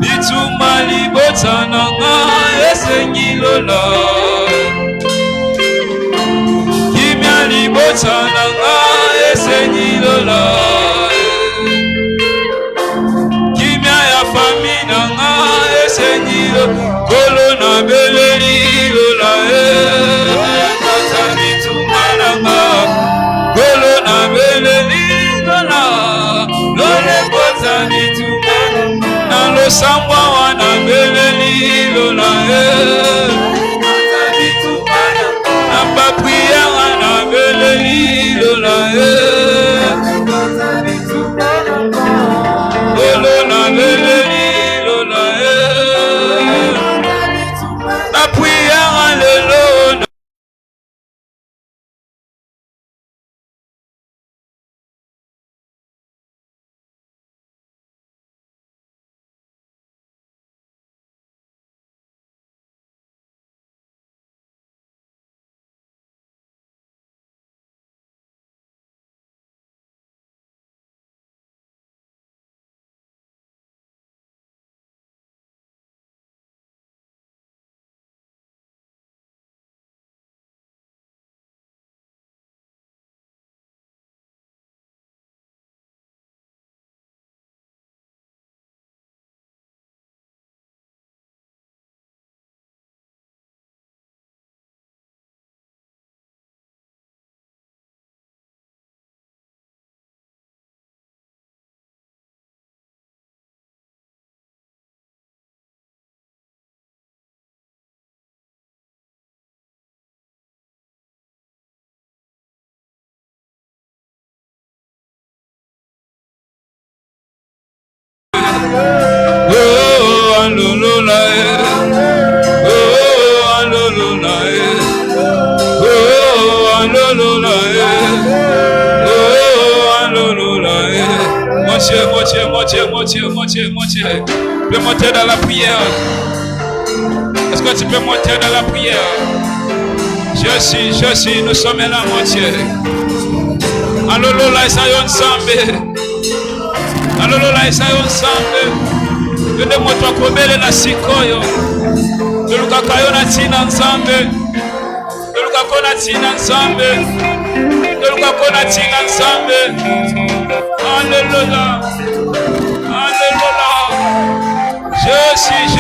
Bituma libota nanga esengi lola. Kimia libota nanga esengi lola. Kimia ya fami nanga esengi lola. Kolo na beleli lola. Tata bituma nanga. Kolo na beleli lola. Lole bota bituma na lo samba wana beleli lola. Na papria wana beleli lola. Lolo na beleli lola. Na papria wana lola. Moitié. Peux monter dans la prière. Est-ce que tu peux monter dans la prière? Je suis, nous sommes là, moitié. Allô, là, ça y est ensemble. Allô, là, ça y est ensemble. Je te montre comment elle est la sikoyo. De l'ukakayo na tina ensemble. De l'ukako na tina ensemble. De l'ukako na tina ensemble. Alléluia. Alléluia. Je suis.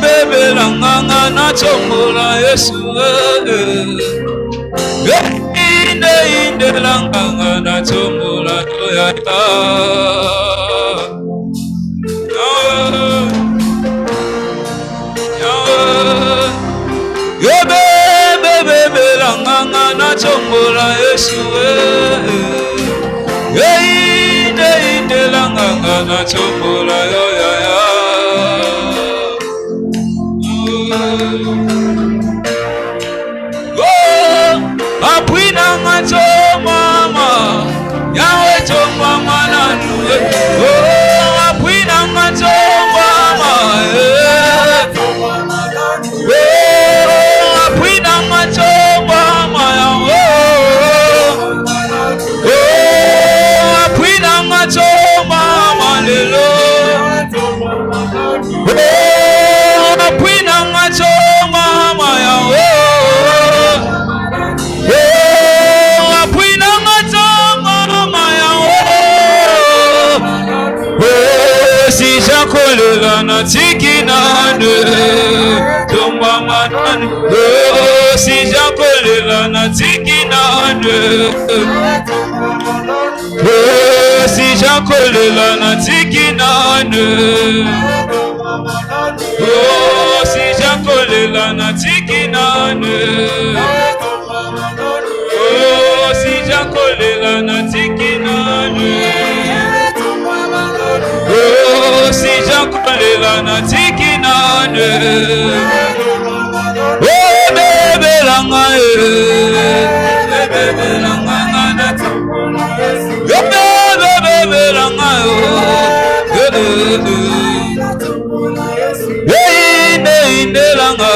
Bebe langanga na chongola Yesu. Inde langanga na chongola toyata. Bebe langanga na chongola Yesu. Inde langanga na chongola yoyaya. Apui nanga chomama, yawe chomama nanue. Apui nanga chomama, apui nanga chomama yawe. Apui nanga chomama lelo. Apui nanga chomama yawe. Kolela na tiki nane tomba manane. Si jakolela na tiki nane. Si jakolela na tiki nane. Si jakolela na tiki nane. Si jakolela na tiki nane. Si jakolela na tiki nane. Bebe langa bebe langa na bebe langa inde langa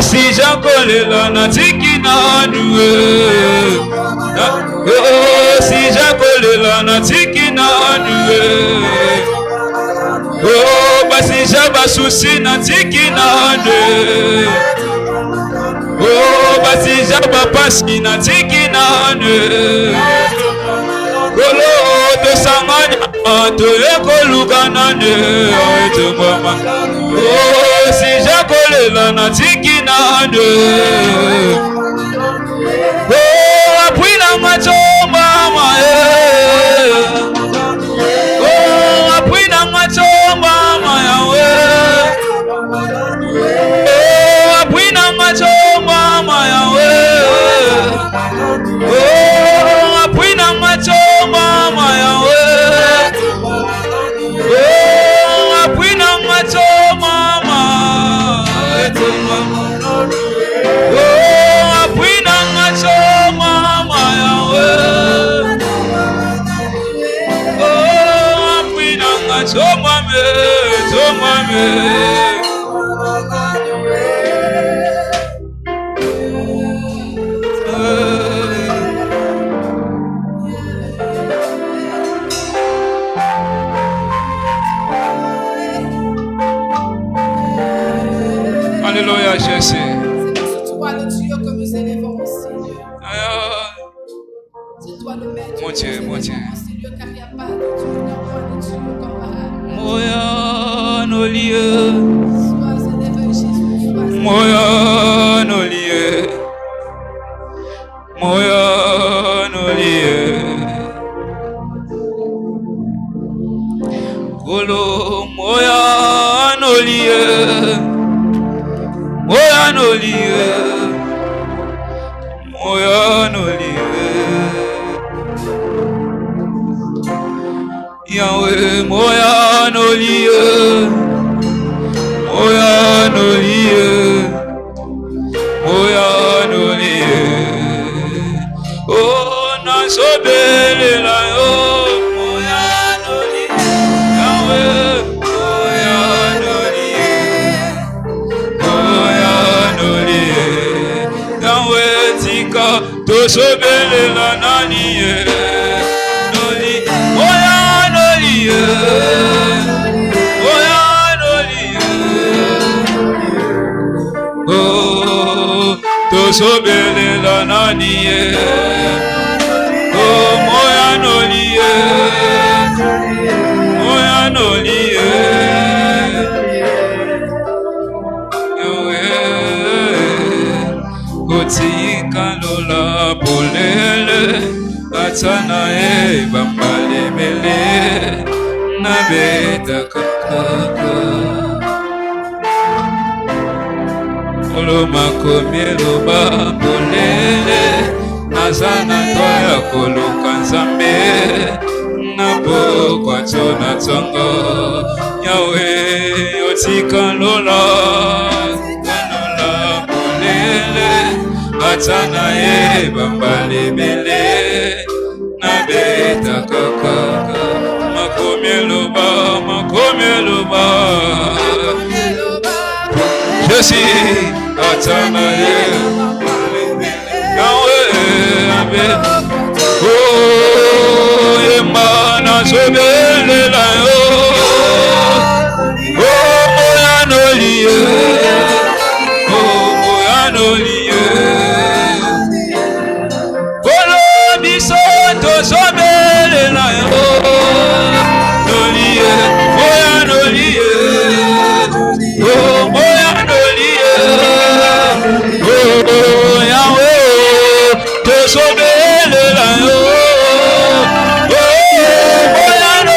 Si j'akolela na tiki na nuwe, si j'akolela na tiki na nuwe, basi jaba susi na tiki na nuwe, basi jaba pasi na tiki na nuwe, kolo to sanganya to ekoluka na nuwe to mama. Si j'akolela na tiki na nuwe, apui na macho mama, apui na macho mama yawe, apui na macho mama yawe, apui na macho mama yawe, apui na macho mama, apui na macho mama yawe, apui na macho mame, Alléluia, Jésus. C'est toi le Dieu que nous élevons, Seigneur. C'est toi le maître. Mon Dieu, mon Dieu. Seigneur, car il n'y a pas de Dieu, il n'y a pas de Dieu comparable. Moya no lieu. Sois élevé, Jésus. Moya no lieu. Moya no lieu. Golo moya no lieu. Moya no lieu. Moya no lieu. Yahweh moya no lieu. Moya no lieu. Moya no lieu. Oh na sobelela yo. Moya no lieu. Yahweh moya no lieu. Moya no lieu. Yahweh tika to sobelela nani ye. No lieu. Moya no lieu. Moya no lieu. Oh to sobelela nani ye. Oh moya no lieu. Moya no lieu. Kotika lola polele atana e bambale mele na beta kakaka olo makomelo ba polele nazana toya koluka nzambe na bokwa tona tongo Yahweh otika lola atana e bambale mele na beta kakaka makomieloba je suis atana e Yahweh oh yemba na sobelela yo oh moya no lieu oh moya no lieu sobelela yo no lieu moya no lieu oh moya no lieu oh Yahweh to sobelela yo oh moya no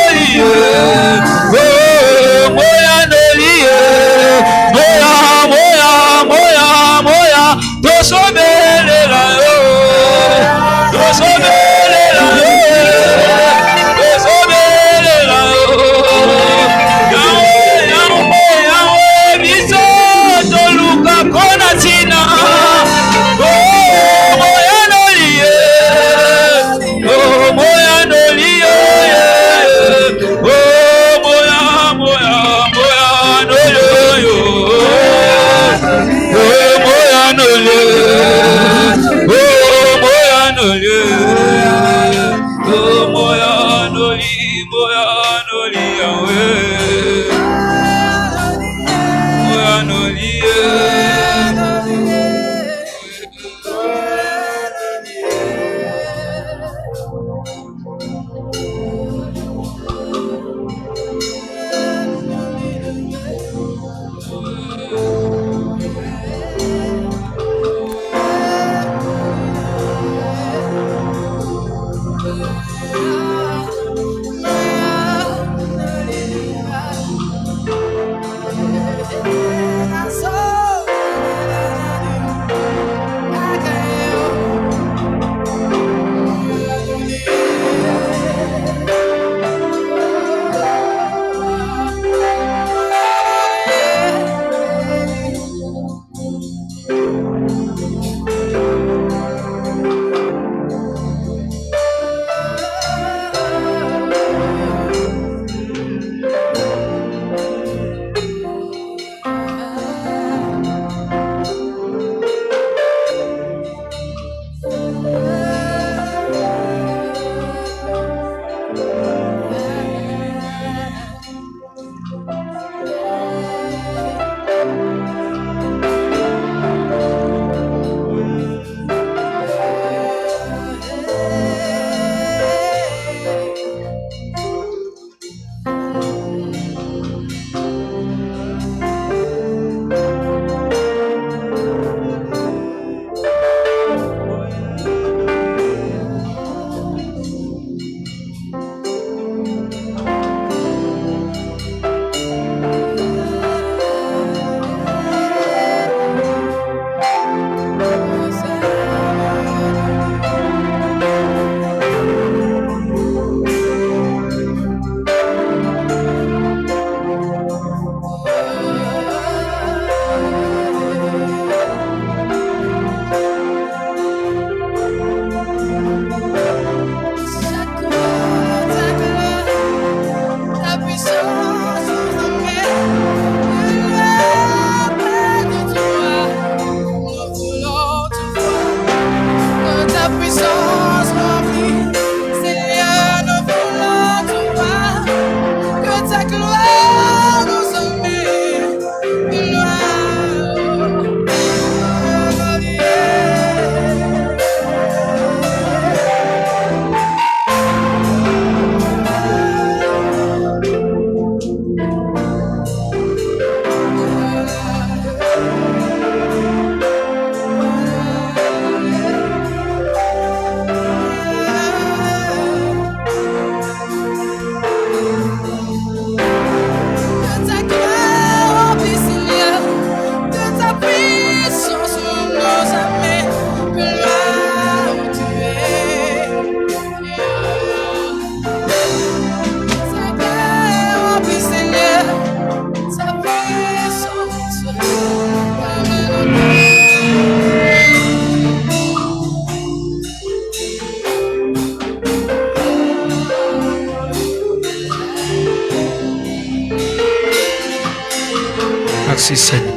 Merci Seigneur.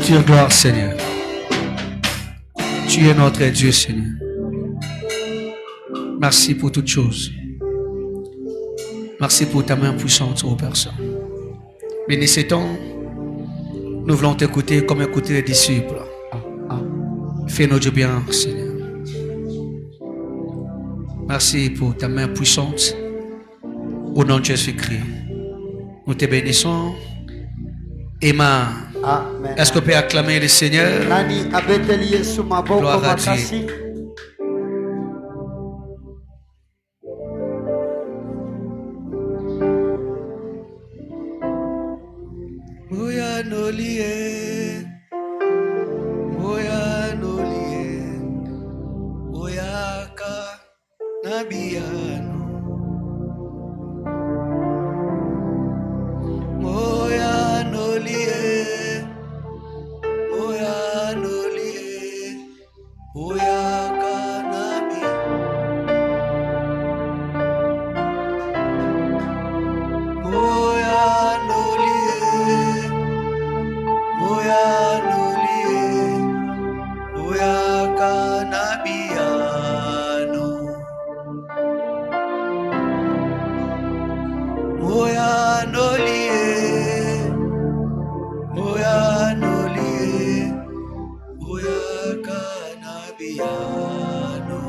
Dire gloire Seigneur. Tu es notre Dieu Seigneur. Merci pour toutes choses. Merci pour ta main puissante aux personnes. Bénis ces temps. Nous voulons t'écouter comme écouter les disciples. Fais-nous du bien, Seigneur. Merci pour ta main puissante. Au nom de Jésus-Christ. Nous te bénissons. Emma. Amen. Est-ce qu'on peut acclamer le Seigneur? Nani abeteli Yesu maboko Gloire à Dieu. makasi. Moya nolie, moya nolie, moya ka nabiano, moya nolie, moya nolie, moya ka nabi, moya nolie. Moya nolie, moya kanabiano, moya nolie, moya nolie, moya kanabiano.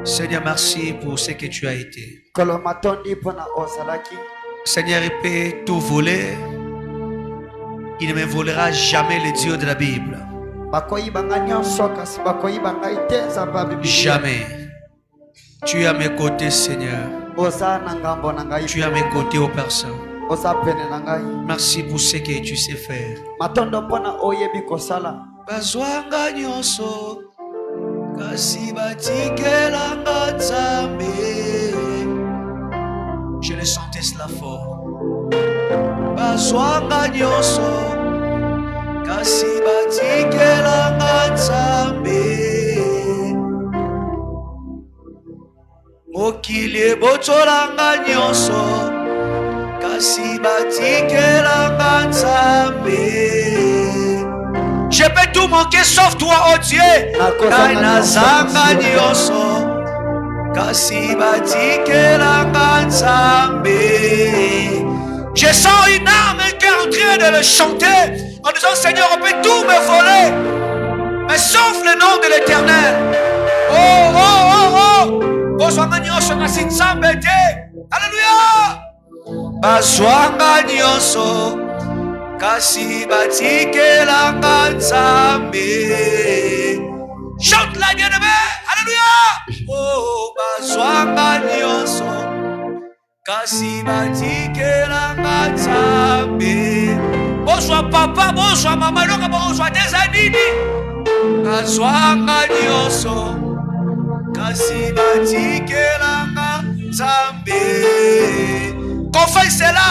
Seigneur, merci pour ce que tu as été. Kolo matondi pona ozalaki. Seigneur, il peut tout voler. Il ne me volera jamais le Dieu de la Bible. Bakoyiba nga nyonso kasi bakoyiba ngai te nzamba Biblia. Jamais. Tu es à mes côtés, Seigneur. Oza na ngambo na ngai. Tu es à mes côtés, ô personne. Oza pene na ngai. Merci pour ce que tu sais faire. Matondo pona oyebi kosala. Bazwanga nyonso kasi batikelanga Nzambe. Je le sentais cela fort. Bazwanga nyonso kasi batikelanga Nzambe. Mokili ebotolanga nyonso kasi batikelanga Nzambe. Je peux tout manquer sauf toi, oh Dieu. Nazanga nyonso kasi batikelanga Nzambe. Je sens une âme qui est en train de le chanter en disant Seigneur, on peut tout me voler, mais sauf le nom de l'Éternel. Oh, oh, oh, oh. Bozwanga nyonso kasi Nzambe te. Alléluia. Bazwanga nyonso kasi batikelanga Nzambe. Chante la bien-aimé. Alléluia. Oh, bazwanga nyonso kasi batikelanga Nzambe. Bonsoir papa, bonsoir maman, bonsoir des anini. Bazwanga nyonso kasi batikelanga Nzambe. Confesse cela.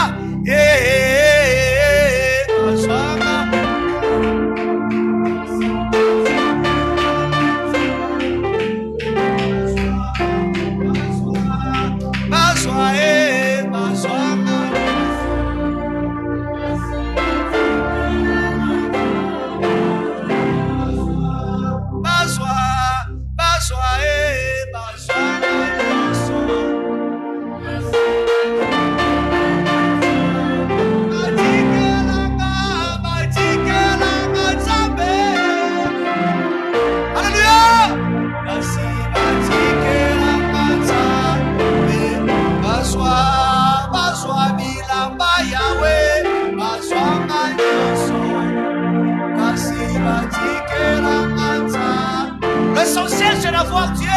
Bazwanga l'essentiel c'est d'avoir Dieu.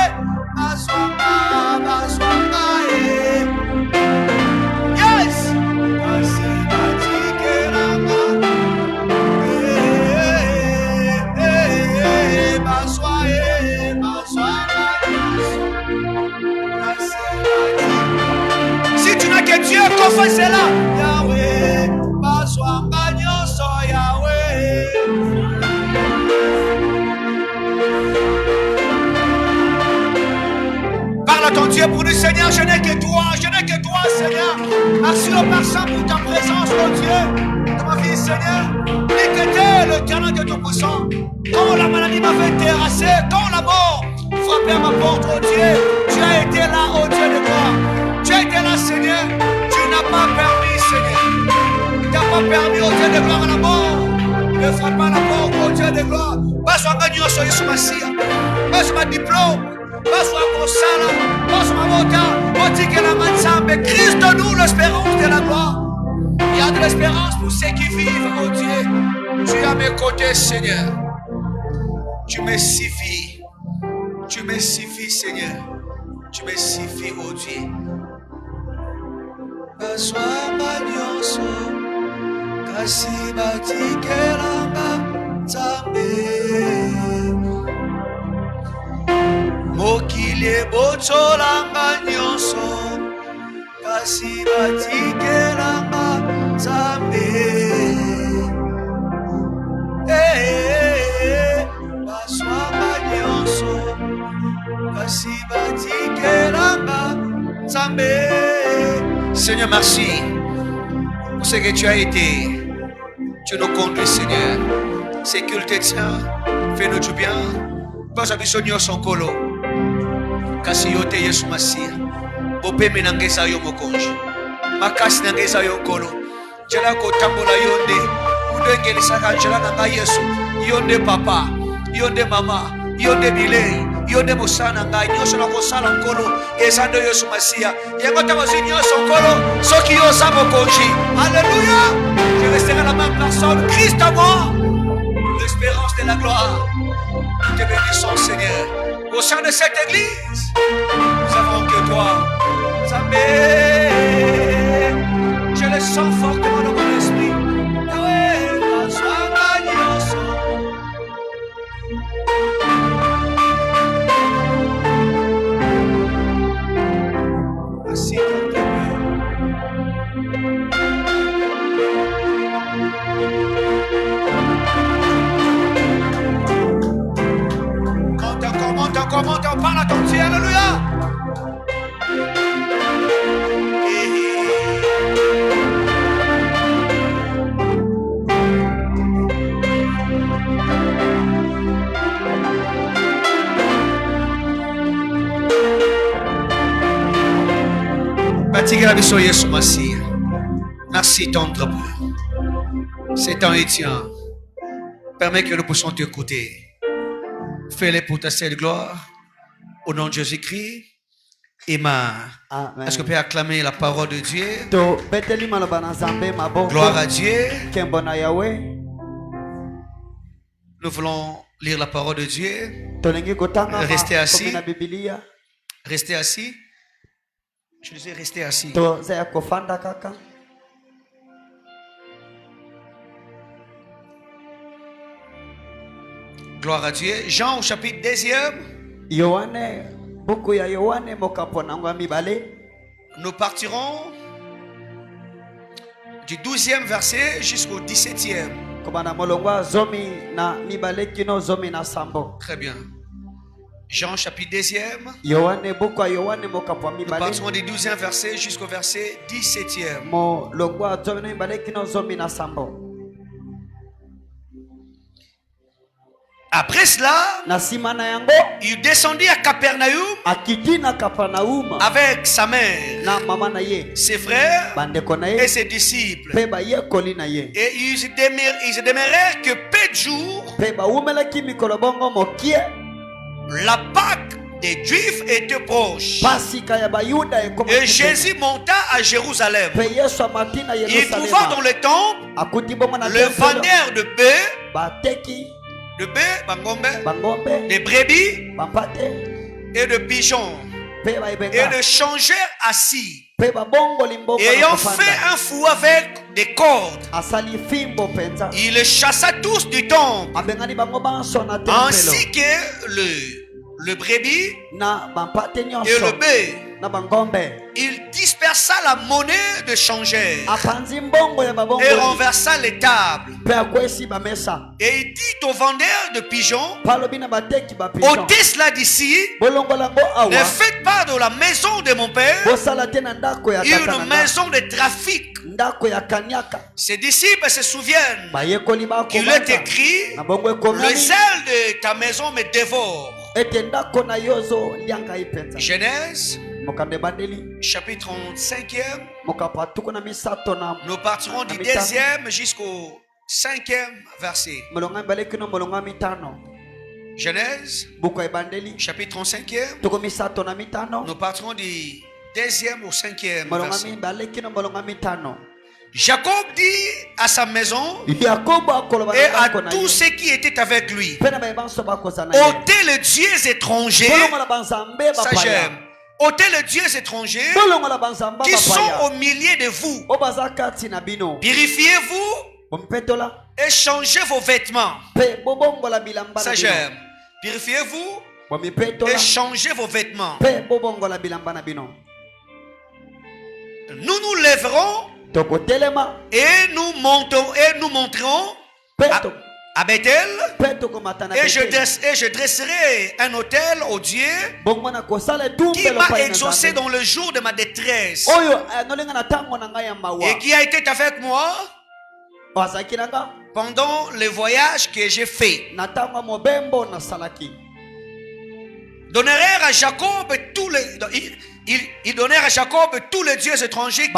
Yes. Si tu n'as que Dieu, confesse-la. Yahweh, bazwanga nyonso Yahweh. Parle à ton Dieu pour dire Seigneur, je n'ai que toi, je n'ai que toi, toi, Seigneur. Merci au Père Saint pour ta présence, oh Dieu, dans ma vie, Seigneur. N'écoutez le talent de ton puissant. Quand la maladie m'avait terrassé, quand la mort frappait à ma porte, oh Dieu, tu as été là, oh Dieu de gloire. Tu as été là, Seigneur. Tu n'as pas permis, Seigneur. Tu n'as pas permis, oh Dieu de gloire, à la mort de frapper à la porte, oh Dieu de gloire. Pas sur un gagnon sur Yesu Massia. Pas sur un diplôme. Pas sur un consala. Pas sur un mota. On dit que la mansambe. Christ de nous, l'espérance de la gloire. Il y a de l'espérance pour ceux qui vivent, oh Dieu. Tu es à mes côtés, Seigneur. Tu me suffis. Tu me suffis, Seigneur. Tu me suffis, oh Dieu. Baswanga nyonso kasi batikelanga nzambe mokili ebotolanga nyonso kasi batikelanga nzambe baswanga nyonso kasi batikelanga nzambe. Seigneur, merci pour ce que tu as été. Tu nous conduis, Seigneur. Sécurité, tiens. Fais-nous du bien. Pas à bisogno son colo. Kasi yote Yesu Masia. Bope menangeza yo mokonji. Makasi nangeza yo kolo. Jela ko tambola yonde. Udengeli saka jela nanga Yesu. Yonde papa. Yonde mama. Yonde bilei. Yonde mosana ngai nyonso na kosala nkolo ezando Yesu Masia yango tabazi nyonso nkolo soki yo sa mokonzi. Alléluia. Je resterai la même personne, Christ à moi, l'espérance de la gloire. Te bénissons, Seigneur. Au sein de cette église nous avons que toi, Zambé. Je le sens fortement dans mon esprit. Monte, on parle à ton Dieu, alléluia. Bâtir la mission Yesu Massia. Merci tendre Père. C'est temps et tien. Permets que nous puissions t'écouter. Fais-le pour ta seule gloire. Au nom de Jésus-Christ. Amen. Est-ce que tu peux acclamer la parole de Dieu? Gloire à Dieu. Nous voulons lire la parole de Dieu. Restez assis. Restez assis. Je disais restez assis. Gloire à Dieu. Jean au chapitre 2e. Nous partirons du 12e verset jusqu'au 17e. Très bien. Jean chapitre 2e. Nous partirons du 12e verset jusqu'au verset 17e. Après cela, il descendit à Capernaum avec sa mère, ses frères et ses disciples. Et ils demeurèrent que peu de jours. La Pâque des Juifs était proche. Et Jésus monta à Jérusalem. Il trouva dans le temple le vendeur de bœufs, de brebis et de pigeons et de changèrent assis, ayant fait un fou avec des cordes. Il les chassa tous du temple, ainsi que le brebis et le bœuf. na bangombe. Il dispersa la monnaie de changeur Apanzi mbongo ya et babongo. renversa les tables. Pe akwesi bamesa. Et il dit aux vendeurs de pigeons, Palobi na bateki ba pigeon. ôtez cela d'ici, Bolongolango ne awa. faites pas de la maison de mon père Bosala te na ndako ya tata une na maison de trafic. ndako ya kanyaka. Ses disciples se souviennent Bayekoli ba qu'il est écrit, na bongo le ekomami. zèle de ta maison me dévore. Ete ndako na yozo lianga ipenza. Genèse, Mokande bandeli. chapitre 35e. Mokapatuko na misato na. Nous partirons du 2e jusqu'au 5e verset. Molonga baleki no molonga mitano. Genèse, Buko ebandeli. chapitre 35e. Toko misato na mitano. Nous partirons du 2e au 5e Molonga verset. mi baleki no molonga mitano. Jacob dit à sa maison Yakobo akoloba et na à ndako na tous ye. ceux qui étaient avec lui, Pena ba banso bakozana ye. ôtez les dieux étrangers, Bolongo la banzambe ça bapaya. j'aime, ôtez les dieux étrangers Bolongo la banzamba qui sont bapaya. au milieu de vous. Obaza kati na bino. Purifiez-vous Bompetola. et changez vos vêtements. Pe bobongo la bilamba Ça na bino. j'aime. Purifiez-vous Bomipetola. et changez vos vêtements. Pe bobongo la bilamba na bino. Nous nous lèverons Toko telema. et nous monterons Peto. à Bethel Peto ko matana et je bete. dresserai un autel au Dieu Bongo na kosala tumbe qui lo m'a pa ina exaucé nzambe. dans le jour de ma détresse Oyo nolenga na tango na ngai ya mawa. et qui a été avec moi Wasaki nanga. pendant le voyage que j'ai fait. Na tango mobembo na salaki. Donnèrent à Jacob tous les ils donnèrent à Jacob tous les dieux étrangers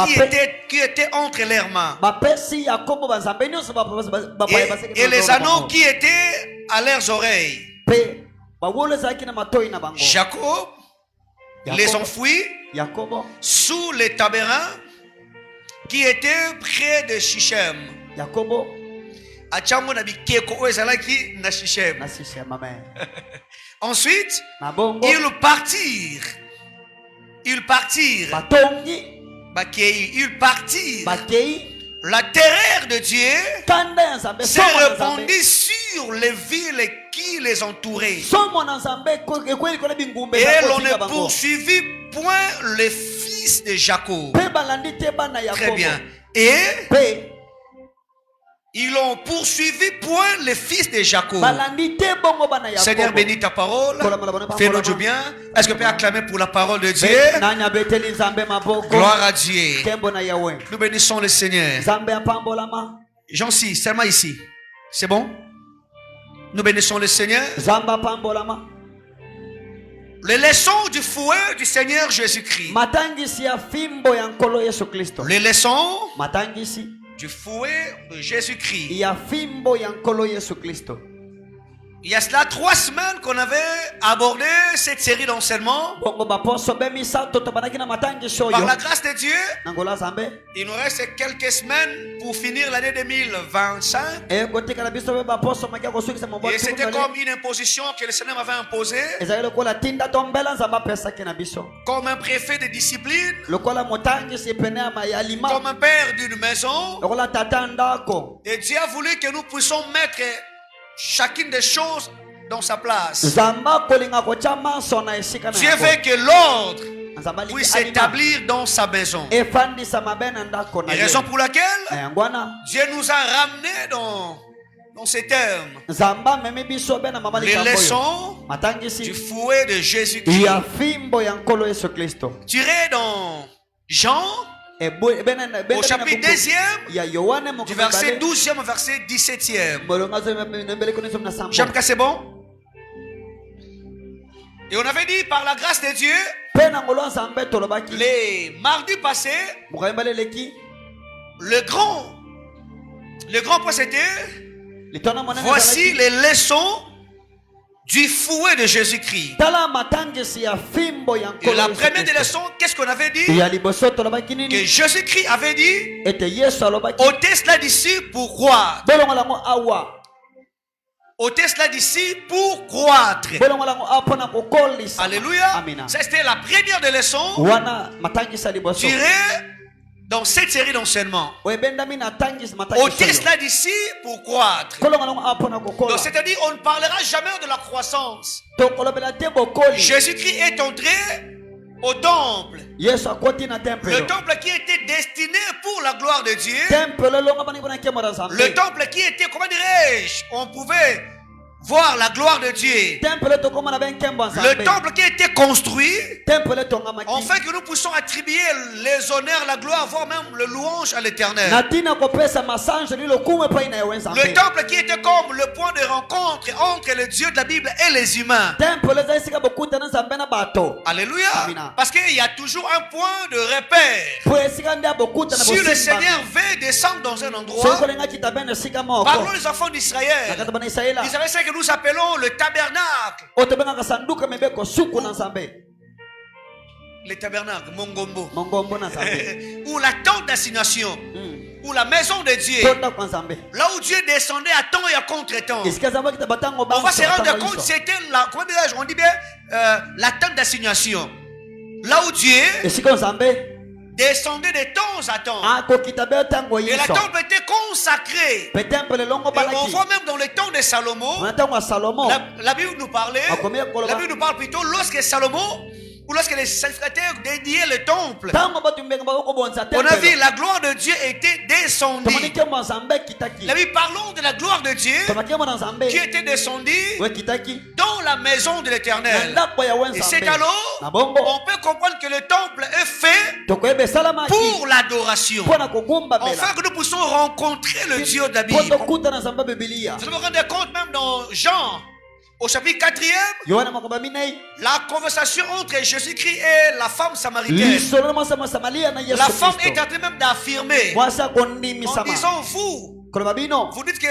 qui étaient entre leurs mains Bapesi Yakobo banzambe nyonso bapaya baseki. et les anneaux qui étaient à leurs oreilles. Pe bawolo zaki na matoi na bango. Jacob les enfouit Yakobo. sous les tabérins qui étaient près de Shichem. Yakobo Achango na bikeko oyo ezalaki na Shichem. na sisi ya mama. Ensuite, Na bongo ils partirent. batongi Ils partirent. bakei La terreur de Dieu kanda ya nzambe s'est somo na répandue nzambe. sur les villes qui les entouraient. Somo na nzambe ekweli kola bingumbe Et za l'on kotika ne bango. poursuivit point les fils de Jacob. Pe balandi te bana Yakobo. Très bien. Et Pe ils ont poursuivi point les fils de Jacob. balandi te bongo bana Yakobo. Seigneur, bénis ta parole. Fais-nous du bien. Est-ce que tu peux acclamer pour la parole de Dieu? Pe nanya beteli nzambe maboko. Gloire à Dieu. Kembo na Yahweh. Nous bénissons le Seigneur. Nzambe apambolama. Jean 6, seulement ici. C'est bon? Nous bénissons le Seigneur. Nzambe apambolama. Les leçons du fouet du Seigneur Jésus-Christ. Matangisi ya fimbo ya nkolo Yesu Kristo. Les leçons Matangisi du fouet de Jésus-Christ. ya fimbo ya nkolo Yesu Kristo. Il y a cela 3 semaines qu'on avait abordé cette série d'enseignements. Bongo baposo bemisa toto banaki na matangisi Par oyo. la grâce de Dieu, Nangola Zambe. il nous reste quelques semaines pour finir l'année 2025. E kotika na biso be baposo makia kosukisa mobwa. Et c'était comme une imposition que le Seigneur m'avait imposée. Ezali lokola tinda tombela nzamba pesaki na biso. Comme un préfet de discipline. Lokola motangisi pene ya mayalima. Comme un père d'une maison. Lokola tata ndako. Et Dieu a voulu que nous puissions mettre chacune des choses dans sa place. Zamba kolinga kocha manso na esika na Dieu yango. veut que l'ordre Nzamba lingi puisse alima. s'établir dans sa maison. Efandisa mabe na ndako na Et ye. raison pour laquelle Yangwana. Dieu nous a ramenés dans ces termes. Nzamba meme biso be na mama Les likambo yo. leçons du Matangisi fouet de Jésus-Christ. ya fimbo ya nkolo Yesu Kristo. Tiré dans Jean au chapitre 2e, ya Yohane du verset 12e au verset 17e. J'aime que c'est bon. Et on avait dit par la grâce de Dieu, les mardis passés, le grand point c'était, voici les leçons du fouet de Jésus-Christ. Et la première des leçons, qu'est-ce qu'on avait dit? Que Jésus-Christ avait dit, ôtez cela d'ici pour croire. Ôtez cela d'ici pour croître. Alléluia. Ça c'était la première des leçons tirée dans cette série d'enseignements. Ôtez cela d'ici pour croître. Donc c'est-à-dire on ne parlera jamais de la croissance. Jésus-Christ est entré au temple. Yesu akoti na Le temple. temple qui était destiné pour la gloire de Dieu. Temple longa bani bona kemo na Le Nzambe. temple qui était, comment dirais-je, on pouvait voir la gloire de Dieu. Temple to koma na ben kembo Le Nzambe. temple qui était construit, Temple tonga maki. afin que nous puissions attribuer les honneurs, la gloire, voire même le louange à l'Éternel. Natina kopesa masange ni lokume pa ina yewe Nzambe. Le temple qui était comme le point de rencontre entre le Dieu de la Bible et les humains. Temple za isika bokuta na Nzambe na bato. Alléluia. Amina. Parce qu'il y a toujours un point de repère. Po esika ndia bokuta na Si le bosimba. Seigneur veut descendre dans un So endroit, ko lenga kita ben esika moko. parlons des enfants d'Israël. Nakata bana Israela. Ils avaient ce que nous appelons le tabernacle. Otobenga kasanduka mebeko suku na Nzambe. Le tabernacle, Mongombo. Mongombo na Nzambe. Ou la tente d'assignation. Ou la maison de Dieu. Tonda kwa Nzambe. Là où Dieu descendait à temps et à contre-temps. Esika Nzambe kita batango ba. On va se rendre compte, c'était la, comment dirais-je, on dit bien, la tente d'assignation. Là où Dieu Esika Nzambe. descendait de temps à temps. Ako kita be tango Et la yiso. temple était consacrée. Pe temple longo Et on balaki. voit même dans le temps de Salomon, On tango Salomon. la Bible nous parlait, A combien koloba? la Bible nous parle plutôt lorsque Salomon, ou lorsque les sacrificateurs dédiaient le temple, Tango batu mbenga ba ko bonza temple. on a vu la gloire de Dieu était descendue. Tomani kembo Nzambe kitaki. La Bible parlons de la gloire de Dieu Tomani kembo na Nzambe. qui était descendue We kitaki. dans la maison de l'Éternel. Ndako ya Et c'est Nzambe. alors, Na bongo. on peut comprendre que le temple est fait Tokoyebe salama pour l'adoration. Pona kugumba bela. Afin que nous puissions rencontrer le Dieu de la Bible. Poto kuta na Nzambe Biblia. Vous vous rendez compte même dans Jean, au chapitre 4e, Yohana makoba minei. la conversation entre Jésus-Christ et la femme samaritaine. Lisolo na sama Samaria na Yesu La femme est Kristo. en train même d'affirmer, Mwasa kondimi en sama. disant, vous Kolobabino. dites que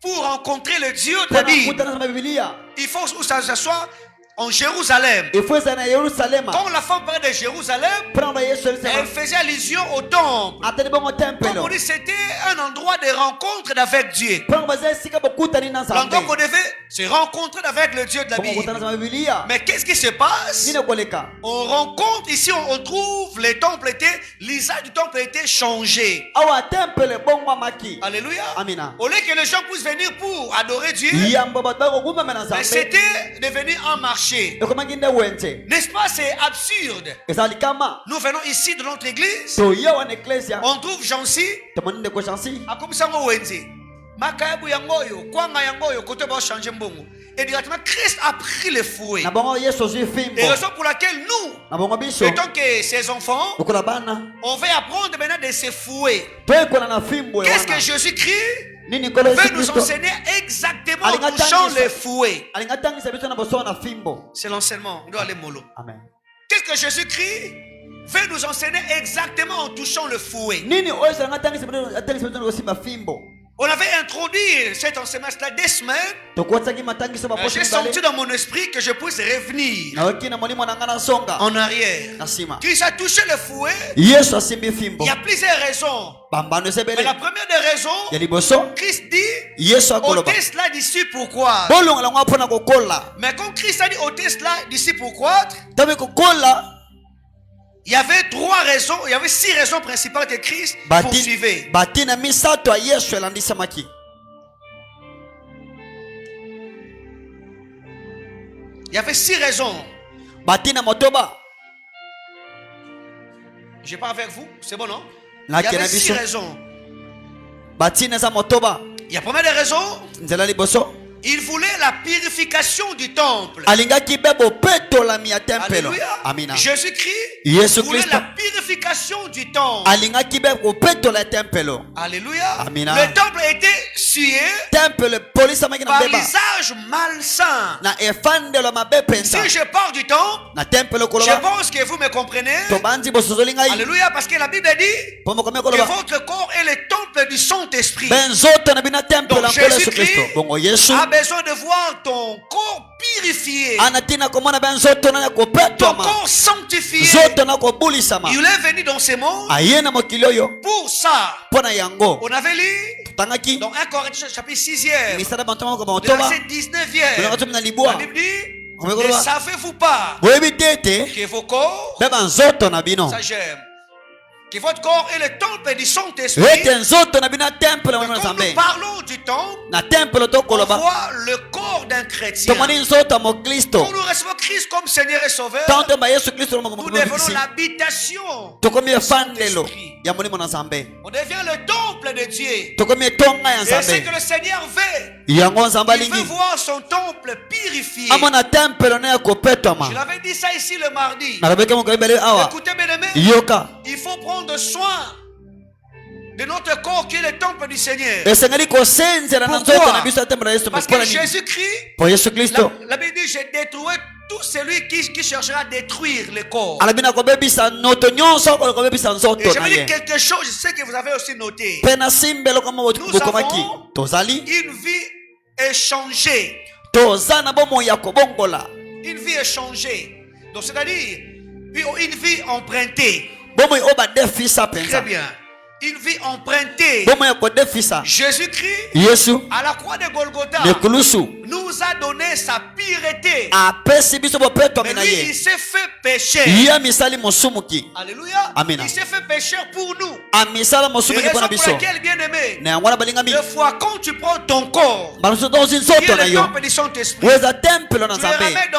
pour rencontrer le Dieu de la Pona Bible, kuta na Nzambe Biblia. il faut que ça soit en Jérusalem. Il faut ça na Yerusalem. Quand la femme parlait de Jérusalem, Prendre Yesu elle Jerusalem. faisait allusion au temple. Atende bongo temple. Comme on dit, c'était un endroit de rencontre avec Dieu. Prendre bazai sika bokuta ni na Nzambe. L'endroit qu'on devait se rencontrer avec le Dieu de la Bongo kuta na Bible. Nzambe Biblia. Mais qu'est-ce qui se passe? Nina koleka. On rencontre ici, on trouve les temples étaient, l'usage du temple était changé. Awa temple bongo maki. Alléluia. Amina. Au lieu que les gens puissent venir pour adorer Dieu, Yamba batba ko gumba na mais Nzambe. c'était devenu un marché. Ekomanginde wente. N'est-ce pas? C'est absurde. Ezali kama. Nous venons ici de notre église, To yawa na ecclesia. on trouve Jansi, Tomani ko chansi. akomisango wenze. Makayabu yangoyo, kwanga yangoyo, kote ba changer mbongo. Et directement, Christ a pris le fouet. Na bongo Yesu zi fimbo. Et raison pour laquelle nous, Na bongo biso. étant que ces enfants, Okola bana. on va apprendre maintenant de se fouer. Toekola na fimbo Qu'est-ce que wana. Jésus-Christ Nini kolo veut Yesu nous Kristo. enseigner exactement en Alinga touchant tangisa. les fouets? Alinga tangisa biso na boso na fimbo. C'est l'enseignement. On doit aller mollo. Amen. Qu'est-ce que Jésus-Christ veut nous enseigner exactement en touchant le fouet? Nini oyo alinga tangisa biso na bosimba fimbo. On avait introduit cet enseignement cela des semaines. Tokwataki matangisa ba J'ai senti dans mon esprit que je puisse revenir na wakina molimo na ngana songa. en arrière. Na sima. Christ a touché le fouet. Yesu asimbi fimbo. Il y a plusieurs raisons. Bambano Mais sebele. la première des raisons, Ya liboso. Christ dit, Yesu akoloba. ôtez cela d'ici pourquoi. Bolonga la ngwa pona kokola. Mais quand Christ a dit ôtez cela d'ici pourquoi, Tabe kokola. il y avait trois raisons, il y avait 6 raisons principales que Christ poursuivait. Batina misato Yesu elandisa maki. Il y avait 6 raisons. Batina motoba. Je parle avec vous, c'est bon non? Il La y avait kenabiso. 6 raisons. Batina za motoba. Il y a première des raisons, Nzela liboso. il voulait la purification du temple. Alingaki bebo petola mi ya tempelo. Alléluia. Amina. Jésus-Christ Yesu voulait Kristo. la purification du temple. Alingaki bebo petola tempelo. Alléluia. Amina. Le temple était sué Temple polisa maki na par beba. l'usage malsain. Na efandelo mabe pensa. Si je parle du temple, Na tempelo je koloba. pense que vous me comprenez. Tobanzi bosozoli ngai. Alléluia, parce que la Bible dit Pomo kome que koloba. votre corps est le temple du Saint-Esprit. Benzoto na bina temple Donc la nkolo Yesu Jésus-Christ Kristo. Bongo Yesu. a besoin de voir ton corps purifié, Anatina komona benzoto na ton kopetwa ma. corps sanctifié. Zoto na kobulisa ma. Il est venu dans ces mondes Ayena mokili oyo. pour ça. Pona yango. On avait lu Tangaki. dans 1 Corinthiens chapitre 6e, Misada bantoma ko de motoba. verset 19e. Kuna katu na La libwa. Bible dit, Kome ne koloba. savez-vous pas Boyebi tete. que vos corps, Beba nzoto na bino. ça j'aime, que votre corps est le temple du Saint-Esprit. Ete nzoto na bina temple Mais na quand Nzambe. nous parlons du temple, Na temple to on koloba. voit le corps d'un chrétien, tomoni nzoto ya mokristo quand nous recevons Christ comme Seigneur et Sauveur, tanto yeba yesu kristo nous devenons l'habitation. tokomi efandelo ya molimo na nzambe On devient le temple de Dieu. tokomi etonga ya Et c'est nzambe que le Seigneur veut. yango nzambe Il veut alingi voir son temple purifié. amona tempelo na ya Je kopetwama l'avais dit ça ici le mardi. nalobeki mokabibele awa Écoutez, bien aimés, yoka il faut prendre soin de notre corps qui est le temple du Seigneur. esengeli kosenzela na Pourquoi? nzoto na biso ya tembe na yesu Parce mpo que na nini Jésus-Christ, po yesu kristo la Bible dit, j'ai détruit tout celui qui cherchera à détruire le corps. alobi na kobebisa noto nyonso oyo kobebisa Et nzoto je na vais dire ye quelque chose, je sais que vous avez aussi noté. mpe nasimbi eloko mo bokomaki tozali Une vie échangée. toza na bomoi ya kobongola Une vie échangée. Donc c'est-à-dire, une vie empruntée. bomoi oyo badefisa Très mpenza bien. Une vie empruntée. bomoi ya kodefisa Jésus-Christ, yesu à la croix de Golgotha, lekulusu nous a donné sa pureté. apesi biso bopetwami Mais na lui, ye il s'est fait pécher. ye amisali mosumuki Alléluia. Amina. Il s'est fait pécheur pour nous. amisala Et mosumuki raison mpo na pour biso laquelle, bien aimé, na yango wana balingami des fois, quand tu prends ton corps, balusu tozi qui nzoto est na le yo temple du Saint-Esprit, oyo eza tempelo na tu le nzambe remets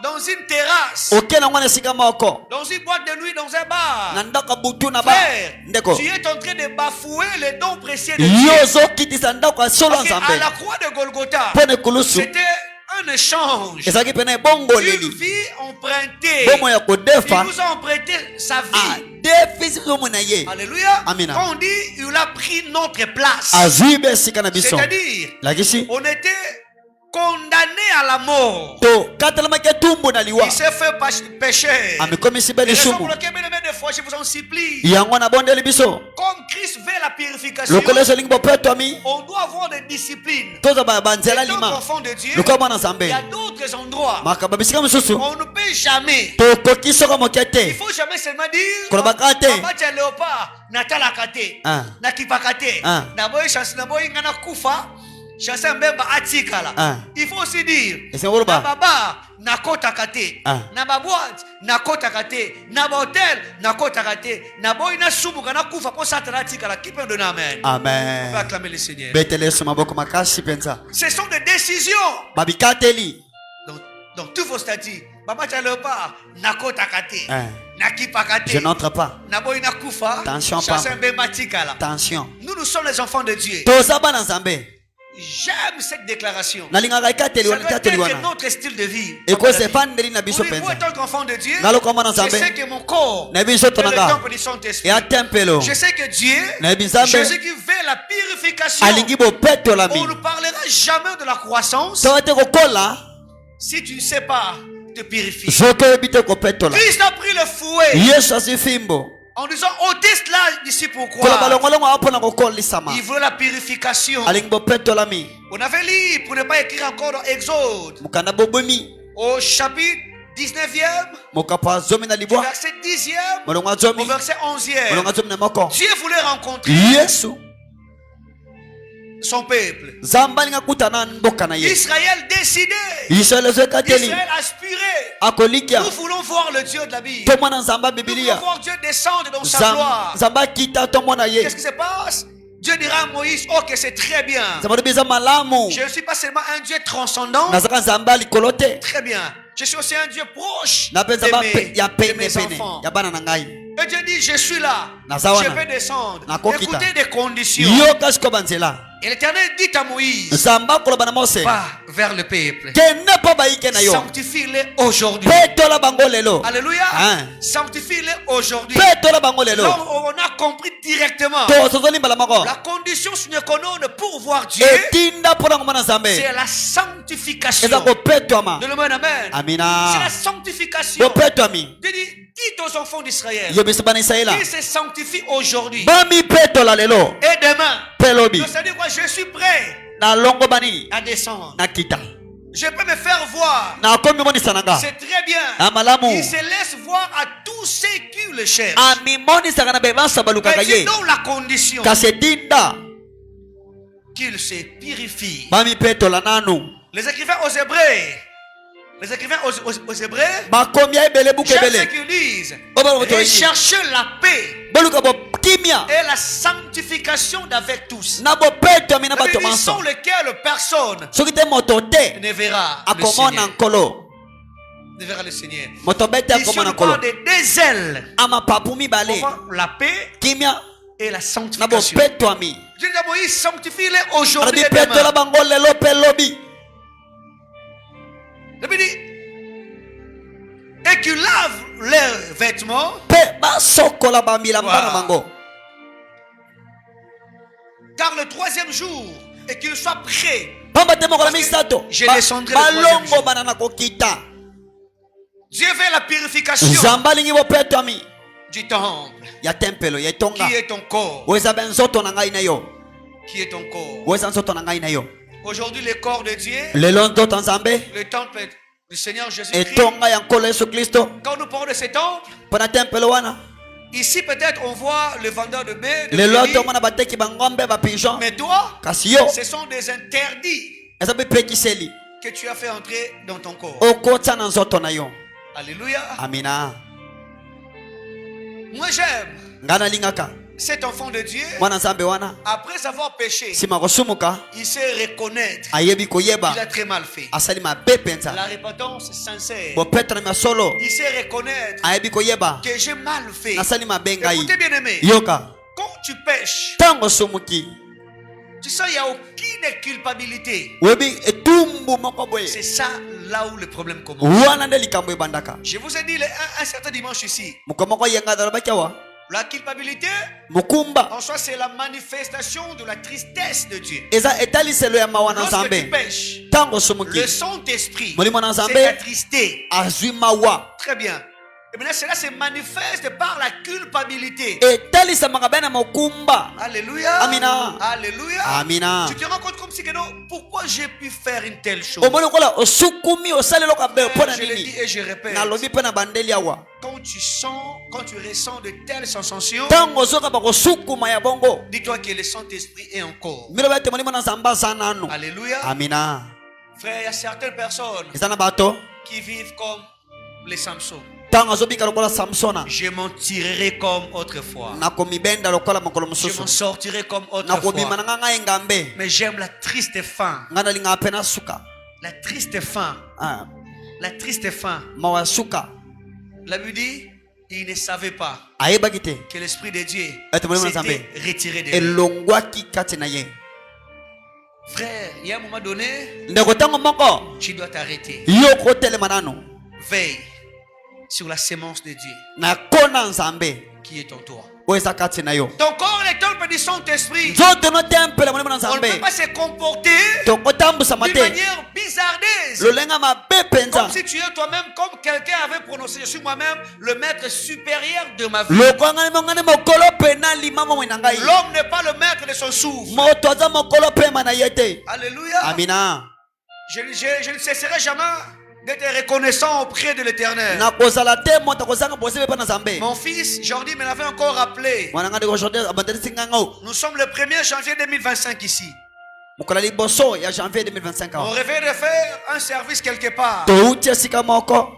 dans une terrasse, oke na ngwana esika moko dans une boîte de nuit, dans un bar. na ndako ya butu na ba Frère, ndeko tu es en train de bafouer les dons précieux de Dieu. yo ozokitisa ndako ya solo ya Parce qu'à nzambe la croix de Golgotha, mpo na ekulusu c'était un échange. ezalaki pene Une ebongoleli vie empruntée. bomoi ya Il kodefa nous a emprunté sa vie. adefisi bomoi na ye Alléluia. Amina. Quand on dit, il a pris notre place. azwi be esika na biso C'est-à-dire, lakisi on était condamné à la mort. tokatalamaki etumbu na liwa Il s'est fait pécher. amikomisi be Et raison lisumu pour laquelle, bien aimé, des fois, je vous en supplie. yango nabondeli biso Comme Christ veut la purification, lokola yesu elingi bopetwami on doit avoir des disciplines. toza banzela En tant lima qu'enfant de Dieu, lokola mwana il nzambe y a d'autres endroits. makaba bisika mosusu On ne peut jamais. tokoki soko moke Il te faut jamais seulement dire kolobaka te Papa tia léopard natalaka te Ah. nakipaka te Ah. naboyi chance naboyi nga nakufa chance mbemba atikala. Ah. Il faut aussi dire esengo koloba na baba nakotaka te Ah. na baboite nakotaka te na bahotel nakotaka te naboyi nasumuka nakufa mpo satana atikala. Qui peut donner amen? On va amen acclamer le Seigneur. betele yesu maboko makasi mpenza Ce sont des décisions babikateli dans tous vos statuts. Baba tia léopard nakotaka te Ah. nakipaka te je n'entre pas naboyi nakufa Attention, chance papa. mbemba atikala. attention Nous sommes les enfants de Dieu. toza bana nzambe J'aime cette déclaration. nalingaka ekateli Ça wana doit ekateli être wana notre style de vie. ekoza efandeli na biso Pour mpenza être qu'enfant de Dieu, naloka mwana je sais nzambe que mon corps nayebi nzoto est na le nga temple du Saint-Esprit. eya tempelo Je sais que Dieu, nayebi nzambe Jésus qui veut la purification, alingi bopetolami on ne parlera jamais de la croissance toka te kokola si tu ne sais pas te purifier. soki oyebi te kopetola Christ a pris le fouet yesu azwi fimbo en disant ôtez cela d'ici pourquoi koloba longolongo awa mpona kokolisama il veut la purification. alingi bopetolami On avait lu, pour ne pas écrire encore dans Exode, mokanda bobomi au chapitre 19e, mokapo ya zomi na libwa verset 10e, molongo ya au zomi verset molongo 11e. ya zomi na moko Dieu voulait rencontrer yesu son peuple. nzambe alingi akutana na mboka na ye Israël décidait. israele ezo ekateli Israël aspirait. akolikia Nous voulons voir le Dieu de la Bible. tomona nzambe ya Nous voulons bibilia voir Dieu descendre dans sa gloire. nzambe akita tomona ye Qu'est-ce qui se passe? Dieu dira à Moïse, ok, c'est très bien. nzambe alobi eza malamu Je ne suis pas seulement un Dieu transcendant. nazaka nzambe ya likolo te Très bien. Je suis aussi un Dieu proche na mpe nzambe ya de mes penepene enfants. ya bana na ngai Et Dieu dit, je suis là. Naza Je wana. peux descendre. Nakokita. Écoutez des conditions. yoka siko banzela Et l'Éternel dit à Moïse, nzambe akoloba na mose va vers le peuple. kende mpo bayike na yo Sanctifie-les aujourd'hui. petola bango lelo Alléluia. Hein. Sanctifie-les aujourd'hui. petola bango lelo Donc, on a compris directement. tosozolimbala moko La condition sine qua non pour voir Dieu, etinda mpo na ngoma na nzambe c'est la sanctification. eza kopetwama De le monde, amen. C'est la amina sanctification. bopetwami Dieu dit, dites aux enfants d'Israël, yebisa bana israela ils se sanctifient aujourd'hui bamipetola lelo et demain. mpe lobi Donc, ça veut dire quoi? Je suis prêt nalongo bani à descendre. nakita Je peux me faire voir. nakomi monisa na nga C'est très bien. amalamu Il se laisse voir à tous ceux qui le cherchent. amimonisaka na bebanso balukaka Mais c'est ye dans la condition kasi etinda qu'il se purifie. bamipetola nanu Les écrivains aux Hébreux, les écrivains aux Hébreux, makomi ya ebele buku j'aime ce ebele qu'ils disent. Oba moto oyi. Recherchez la paix boluka et la sanctification d'avec tous. na bopetwami na bato Ils manso sont lesquels personne soki te moto te ne verra le akomona Seigneur. nkolo Ne verra le Seigneur. moto bete Ici, akomona on parle nkolo de deux ailes. amapapu mibale La paix kimia et la na sanctification. bopetwami Dieu dit à Moïse, sanctifie-les aujourd'hui alobi et petola demain. bango lelo mpe lobi Il dit, et qu'ils lavent leurs vêtements mpe basokola bamilamba na Wow. bango car le troisième jour et qu'ils soient prêts. pamba te mokolo misato Je descendrai le troisième jour. balongo bana na kokita Dieu veut la purification nzambe alingi bopetwami du temple. ya tempelo ya etonga Qui est ton corps? oyo eza be nzoto na ngai na yo Qui est ton corps? oyo eza nzoto na ngai na yo Aujourd'hui, le corps de Dieu, lelo nzoto nzambe le temple du Seigneur Jésus-Christ. etonga ya nkolo yesu kristo Quand nous parlons de ce temple, mpo na tempelo wana ici peut-être on voit le vendeur de baies, de lelo prairies, tomona bateki bangombe bapigeon mais toi, kasi yo ce sont des interdits eza bipekiseli que tu as fait entrer dans ton corps. okotya na nzoto na yo Alléluia. amina Moi j'aime ngai nalingaka cet enfant de Dieu. mwana nzambe wana Après avoir péché, nsima kosumuka il sait reconnaître ayebi qu'il a koyeba très mal fait. asali mabe La mpenza repentance sincère. bopetanami ya solo Il sait reconnaître ayebi koyeba que j'ai mal fait. nasali mabe ngai Écoutez bien aimé, yoka quand tu pêches, ntango osumuki tu sens il n'y a aucune culpabilité. oyebi etumbu moko boye C'est ça là où le problème commence. wana nde likambo ebandaka Je vous ai dit un certain dimanche ici. moko moko yenga alobaki awa La culpabilité, mokumba en soi, c'est la manifestation de la tristesse de Dieu. eza etaliselo ya mawa na Lorsque tu nzambe pêches, ntango osomuki le Saint-Esprit molimo na s'est nzambe attristé. azwi mawa Très bien. Et maintenant, cela se manifeste par la culpabilité. etalisamaka be na mokumba Alléluia. Amina. Alléluia. amina Tu te rends compte comme si que non, pourquoi j'ai pu faire une telle chose? omoni kola osukumi osali eloko abe mpo na Je le dis nini et je répète. nalobi mpe na bandeli awa Quand tu ressens de telles sensations, ntango ozokaba kosukuma ya bongo dis-toi que le Saint-Esprit est encore. miloba ete molimo na nzambe aza nanu Alléluia. amina Frère, il y a certaines personnes eza na bato qui vivent comme les Samson. ntango azobika lokola samsona Je m'en tirerai comme autrefois. nakomibenda lokola mokolo Je mosusu m'en sortirai comme nakobima autrefois. na nga ngai engambe Mais j'aime la triste fin. ngai nalingaka mpe na suka La triste fin. Ah, La triste fin. mawa ya suka La Bible dit, il ne savait pas ayebaki te que l'Esprit de Dieu Ete molimo na nzambe s'était retiré de lui. elongwaki kati na ye Frère, il y a un moment donné, ndeko ntango moko tu dois t'arrêter. yo kotelema nanu Veille sur la sémence de Dieu na kona nzambe qui est en toi. oyo eza kati na yo Ton corps est le temple du Saint-Esprit. nzoto no tempele molimo na On ne peut nzambe pas se comporter tokotambusama d'une te manière bizardaise. lolenga mabe mpenza Comme si tu es toi-même, comme quelqu'un avait prononcé, je suis moi-même le maître supérieur de ma vie. lokwangani mongani mokolo mpe nalima momwe na ngai L'homme n'est pas le maître de son souffle. moto aza mokolo pema na ye te Alléluia. amina Je ne cesserai jamais d'être reconnaissant auprès de l'Éternel. nakozala te moto akozanga bosembe mpe na nzambe Mon fils, Jordi me l'avait encore rappelé. mwana nga ndeko aujourd'hui abandelisi nganga Nous sommes le 1er janvier 2025 ici. mokolo ya liboso ya janvier 2025 On awa rêvait de faire un service quelque part. touti esika moko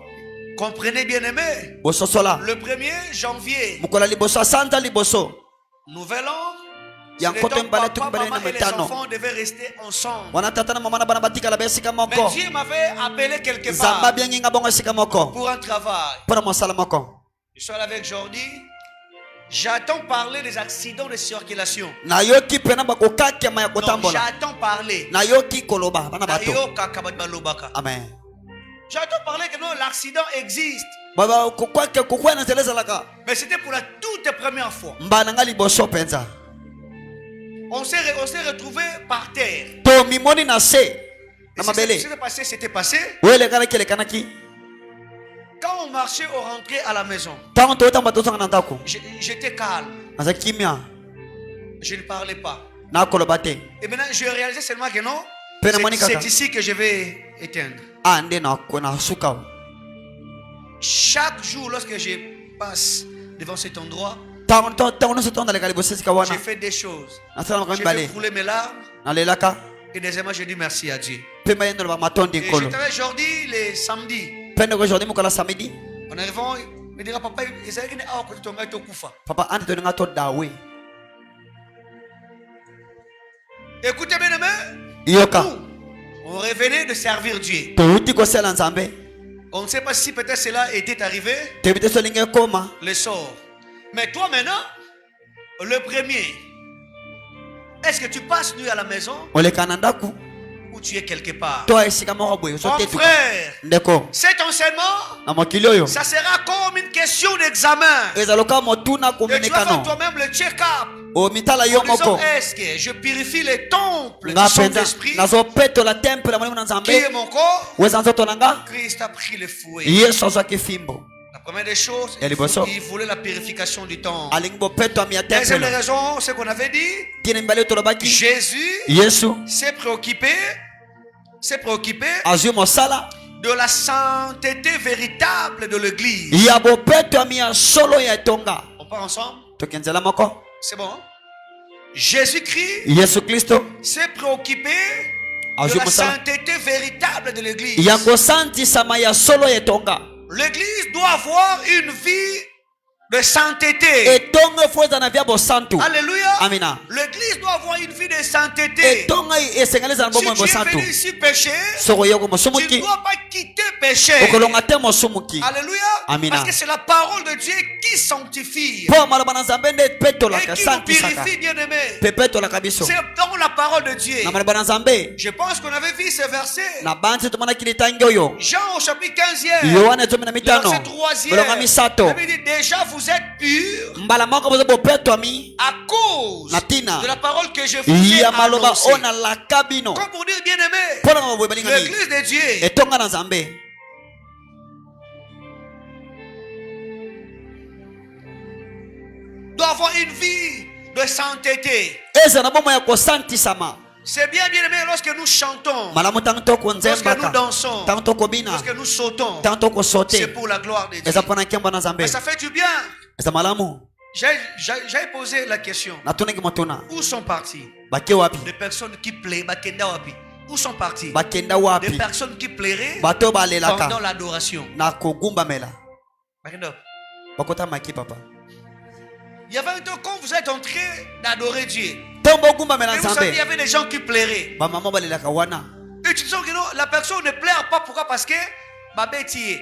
Comprenez bien aimé. bososola Le 1er janvier, mokolo ya liboso asanza liboso nouvel an, ya c'est le nkoto temps mibale papa, tuku mibale na maman et les mitano enfants devaient rester ensemble. wana tata na mama na bana batikala ba esika Mais moko Dieu m'avait appelé quelque nzambe part abianginga bongo esika moko pour un travail. mpo na mosala moko Je suis allé avec Jordi. J'attends parler des accidents de circulation. nayoki mpena bakokakema ya Non, kotambola j'attends parler. nayoki koloba bana bato Nayoka kabadi balobaka. amen J'attends parler que non, l'accident existe. kokwea na nzela ezalaka Mais c'était pour la toute première fois. mbala nga liboso mpenza On s'est retrouvés par terre. tomimoni na se Et na ce qui mabele s'était passé, c'était passé. oyo elekanaki elekanaki Quand on marchait, on rentrait à la maison. ntango toyotamba tozonga na ndako J'étais calme. naza kimia Je ne parlais pas. nakoloba te Et maintenant, je réalisais seulement que non. Pena moni kaka. C'est ici que je vais éteindre. nde nasuka Chaque jour, lorsque je passe devant cet endroit, ntango nyonso tondaleka liboso esika j'ai wana fait des choses. nasala makambo J'ai fait mibale couler mes larmes. nalelaka Et deuxièmement, j'ai dit merci à Dieu. mpe mayendoloba matondi Et nkolo j'étais avec Jordi les samedis. mpe ndeko jordi mokolo samedi En arrivant, me dira papa ezalaki ne awa côté tonga tokufa. Papa ante toninga to dawe. Écoutez bien aimé. Yoka. On revenait de servir Dieu. Touti ko sela nzambe. On ne sait pas si peut-être cela était arrivé. Tebite solinge koma. Le sort. Mais toi maintenant, le premier, est-ce que tu passes nuit à la maison Ole kanandaku. ou tu es quelque part? Toi esika moko boye Mon sote tu. frère, Ndeko. cet enseignement, Na mokili oyo. ça sera comme une question d'examen. Ezaloka motuna Et tu vas faire kominekano. toi-même le check-up. O mitala yo En disant, moko. est-ce que je purifie les temples Nga du penza Saint-Esprit nazo peto la temple la mwalimu na qui nzambe. est mon corps? Weza nzoto nanga. Christ a pris le fouet. Yesu azwaki fimbo. La première des choses, Et les boissons. il voulait la purification du temple. Alingi bo peto mi ya Deuxième temple. raison, c'est qu'on avait dit, Tine mbale tolobaki. Jésus Yesu s'est préoccupé azwi mosala de la sainteté véritable de l'église. ya bo peto mi ya solo ya etonga. On part ensemble? Tokenzela moko. C'est bon? Hein? Jésus-Christ Yesu Kristo s'est préoccupé de azwi la mosala sainteté véritable de l'église. ya kosantisama ya solo ya etonga. L'église doit avoir une vie de sainteté. Etonga fo eza na vya bosantu. Alléluia. Amina. L'église doit avoir une vie de sainteté. Etonga esengaliza na Si bomo tu es bosantu. venu ici pécher, Soko yoko tu mosumuki ne dois pas quitter péché. okolonga te mosumuki. Alléluia. Amina. Parce que c'est la parole de Dieu qui sanctifie Po maloba na nzambe nde et petolaka qui nous santisaka. purifie, bien-aimé. Pe petolaka biso. C'est dans la parole de Dieu. Na maloba na nzambe Je pense qu'on avait vu ce verset. na banzi tomonaki litangi oyo. Jean au chapitre 15e. Yohana ezomi na mitano. Verset 3e. Bolonga misato. La Bible dit déjà vous êtes purs Mbala moko bozo bopetwami à cause Natina. de la parole que je vous ai ya maloba annoncée. ona laka bino. Comme pour dire bien-aimé, Pona na boye balingani. l'église de Dieu Etonga na nzambe doit avoir une vie de sainteté. eza na bomo ya kosantisama. C'est bien bien-aimé lorsque nous chantons, Malamu tango toko lorsque nous nzembaka. dansons, Tango toko bina. lorsque nous sautons. Tango toko C'est sote. pour la gloire de Dieu. Eza pona nkembo na nzambe. Mais ça fait du bien. Eza malamu. J'ai posé la question. Natunaki motuna. Où sont partis Bake wapi? des personnes qui plaient, Bakenda wapi? Où sont partis Bakenda des wapi? personnes qui plairaient Bato pendant balelaka. l'adoration? Na kogumba mela. Bakenda wapi? Bakota maki papa. Il y avait un temps quand vous êtes en train d'adorer Dieu. Tombo gumba mela Et vous savez, il y nzambe. avait des gens qui plairaient. Ba mama balelaka wana. Et tu sens que non, la personne ne plaire pas. Pourquoi? Parce que babetier.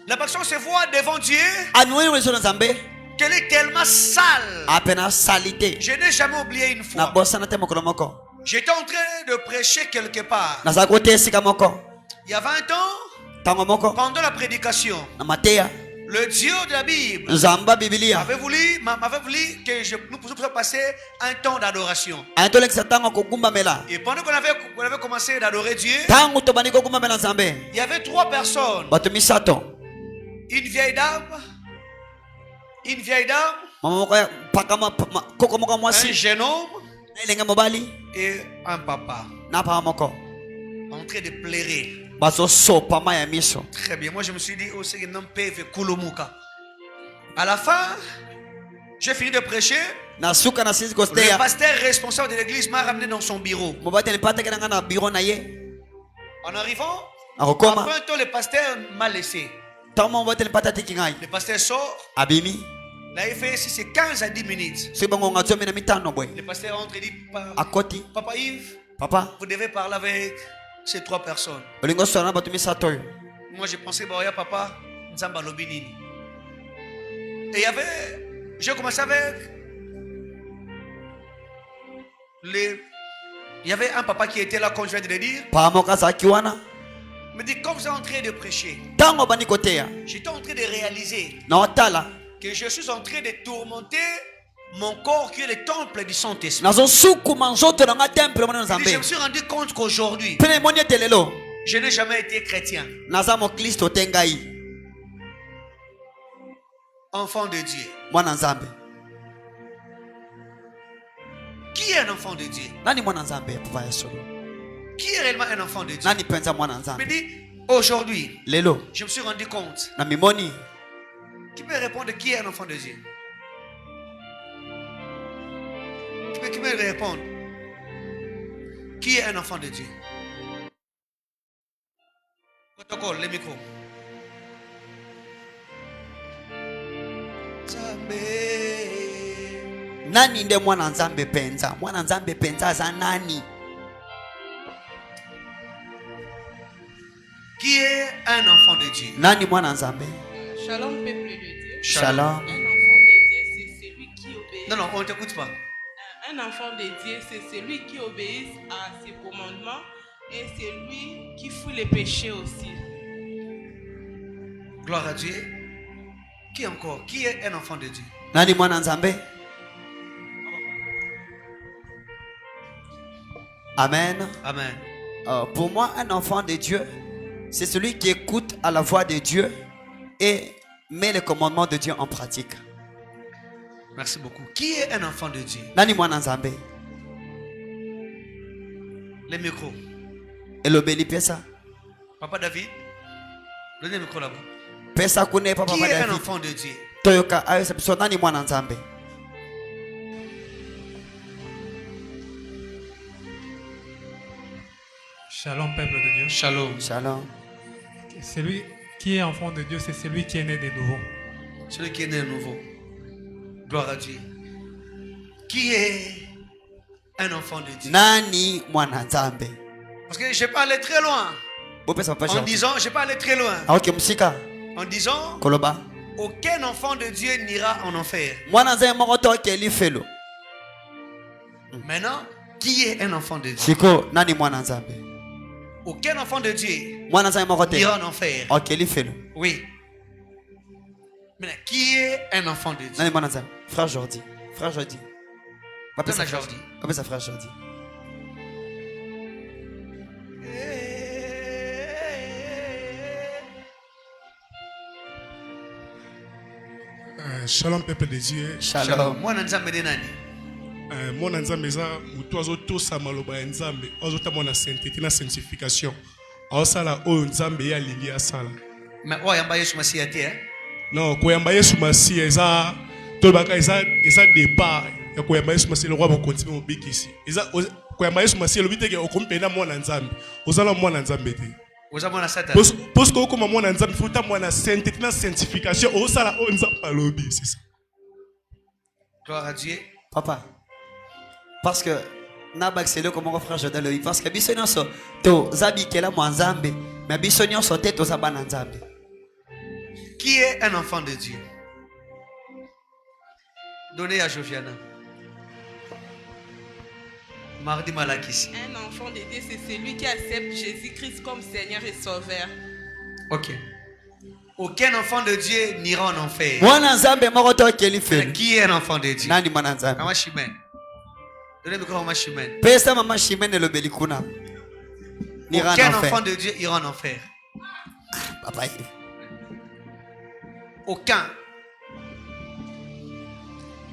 La personne se voit devant Dieu Anweni weso na nzambe. qu'elle est tellement sale. Apena salite. Je n'ai jamais oublié une Na fois. bossa na te mokolo moko. J'étais en train de prêcher quelque part. Na zakote esika moko. Il y a 20 ans, Tango moko. pendant la prédication, Na mateya. le Dieu de la Bible Nzamba Biblia. m'avait voulu que nous puissions passer un temps d'adoration. Ayatolekisa tango kogumba mela. Et pendant qu'on avait commencé d'adorer Dieu, Tango tobani kogumba mela nzambe. il y avait 3 personnes. Bato misato. Une vieille dame, Mama moko ya pakama koko moko un mwasi. jeune homme Na elenge mobali. et un papa Na papa moko. en train de pleurer. Bazo sopa ma ya miso. Très bien. Moi, je me suis dit, oh, c'est un homme pévé, Koulomuka. À la fin, j'ai fini de prêcher. Na suka na sisi Le kosteya. pasteur responsable de l'église m'a ramené dans son bureau. Mobate ni pata kena na biro na ye. En arrivant, Akokoma. après un temps, le pasteur m'a laissé. Tango mobate ni pata tikingai. Le pasteur sort. Abimi. Là, il fait ici, c'est 15 à 10 minutes. Soki bango ngazomi na mitano boy. Le pasteur entre et dit, Akoti. Papa Yves, Papa. vous devez parler avec ces 3 personnes. Olingo sona bato misato oyo. Moi, j'ai pensé, bah, yeah, papa, Nzamba Lobinini. Et il y avait, j'ai commencé avec il y avait un papa qui était là, comme je viens de le dire. Pa moka zaki wana. Il me dit, comme vous êtes en train de prêcher, Tango bani koteya. j'étais en train de réaliser Na otala. que je suis en train de tourmenter mon corps qui est le temple du Saint-Esprit. Nazo sukuma nzoto na nga temple mwana Il dit, je nzambe. me suis rendu compte qu'aujourd'hui, Pene moni ete lelo. je n'ai jamais été chrétien, Naza mo Kristo te ngai. enfant de Dieu. Mwana nzambe. Qui est un enfant de Dieu? Nani mwana nzambe papa ya solo? Qui est réellement un enfant de Dieu? Nani penza mwana Il me nzambe? dit, aujourd'hui, Lelo. je me suis rendu compte. Na mimoni. Qui peut répondre qui est un enfant de Dieu? Qui peut répondre? Qui est un enfant de Dieu? Protocole, le micro. Nani nde mwana nzambe penza? Mwana nzambe penza za nani? Qui est un enfant de Dieu? Nani mwana nzambe? Shalom, peuple de Dieu. Shalom. Un enfant de Dieu, c'est celui qui obéit. Non, on ne t'écoute pas. Un enfant de Dieu, c'est celui qui obéit à ses commandements et c'est lui qui fout les péchés aussi. Gloire à Dieu. Qui encore? Qui est un enfant de Dieu? Nani mwana nzambe? Amen. Amen. Pour moi, un enfant de Dieu, c'est celui qui écoute à la voix de Dieu et met les commandements de Dieu en pratique. Merci beaucoup. Qui est un enfant de Dieu? Nani mwana nzambe? Les micros. Elobeli pesa. Papa David, donnez le micro là-bas. Pesa kune papa Qui est un David. enfant de Dieu? Toyoka ayo sepiso nani mwana nzambe? Shalom, peuple de Dieu. Shalom. Shalom. Celui qui est enfant de Dieu, c'est celui qui est né de nouveau. Celui qui est né nouveau. Gloire à Dieu. Qui est un enfant de Dieu? Nani mwana nzambe? Parce que je ne vais pas aller très loin. Bopesa papa En Jean. disant, je ne vais pas aller très loin. Aoke musika. En disant, Koloba. aucun enfant de Dieu n'ira en enfer. Mwana nzambe moko to keli felo. Maintenant, qui est un enfant de Dieu? Siko nani mwana nzambe? Aucun enfant de Dieu Mwana nzambe moko te. n'ira en enfer. Okeli felo. Oui. Maintenant, qui est un enfant de Dieu? Nani mwana nzambe? Frère Jordi. Frère Jordi. Donne à Jordi. Bapesa frère Jordi. Shalom peuple de Dieu. Shalom. Moi, Nzambe de nani? Mwana nzambe eza mutu azotosa maloba ya nzambe azotama na sainteté na sanctification aosala oyo nzambe ye alingi asala. Mais oh, yamba Yesu Masiya te, hein? Non, koyamba yesu masiya eza tolobaka eza départ ya koyamba yesu masiya lokwa bokonzi mobikisi eza koyamba yesu masiya elobi teke okomi mpena mwana nzambe ozala mwana nzambe te. Ozamona Satan. Parce que okoma mwana nzambe faut tamwa na sainteté na sanctification osala oyo nzambe alobi, c'est ça. Gloire à Dieu. Papa. Parce que naba accéléré comme mon frère Jordan le dit. Parce que biso nyonso to zabi kela mwanzambe, mais biso nyonso te to zabana nzambe. Qui est un enfant de Dieu? Donnez à Joviana. Mardi Malakissi. Un enfant de Dieu, c'est celui qui accepte Jésus-Christ comme Seigneur et Sauveur. Ok. Aucun enfant de Dieu n'ira en enfer. Mwana nzambe moko to keli felo. Qui est un enfant de Dieu? Nani mwana nzambe? Maman Chimène. Donnez le micro à Maman Chimène. Pesa mama Chimene le belikuna. Nira Aucun en enfant enfer. de Dieu ira en enfer. Papa. Aucun.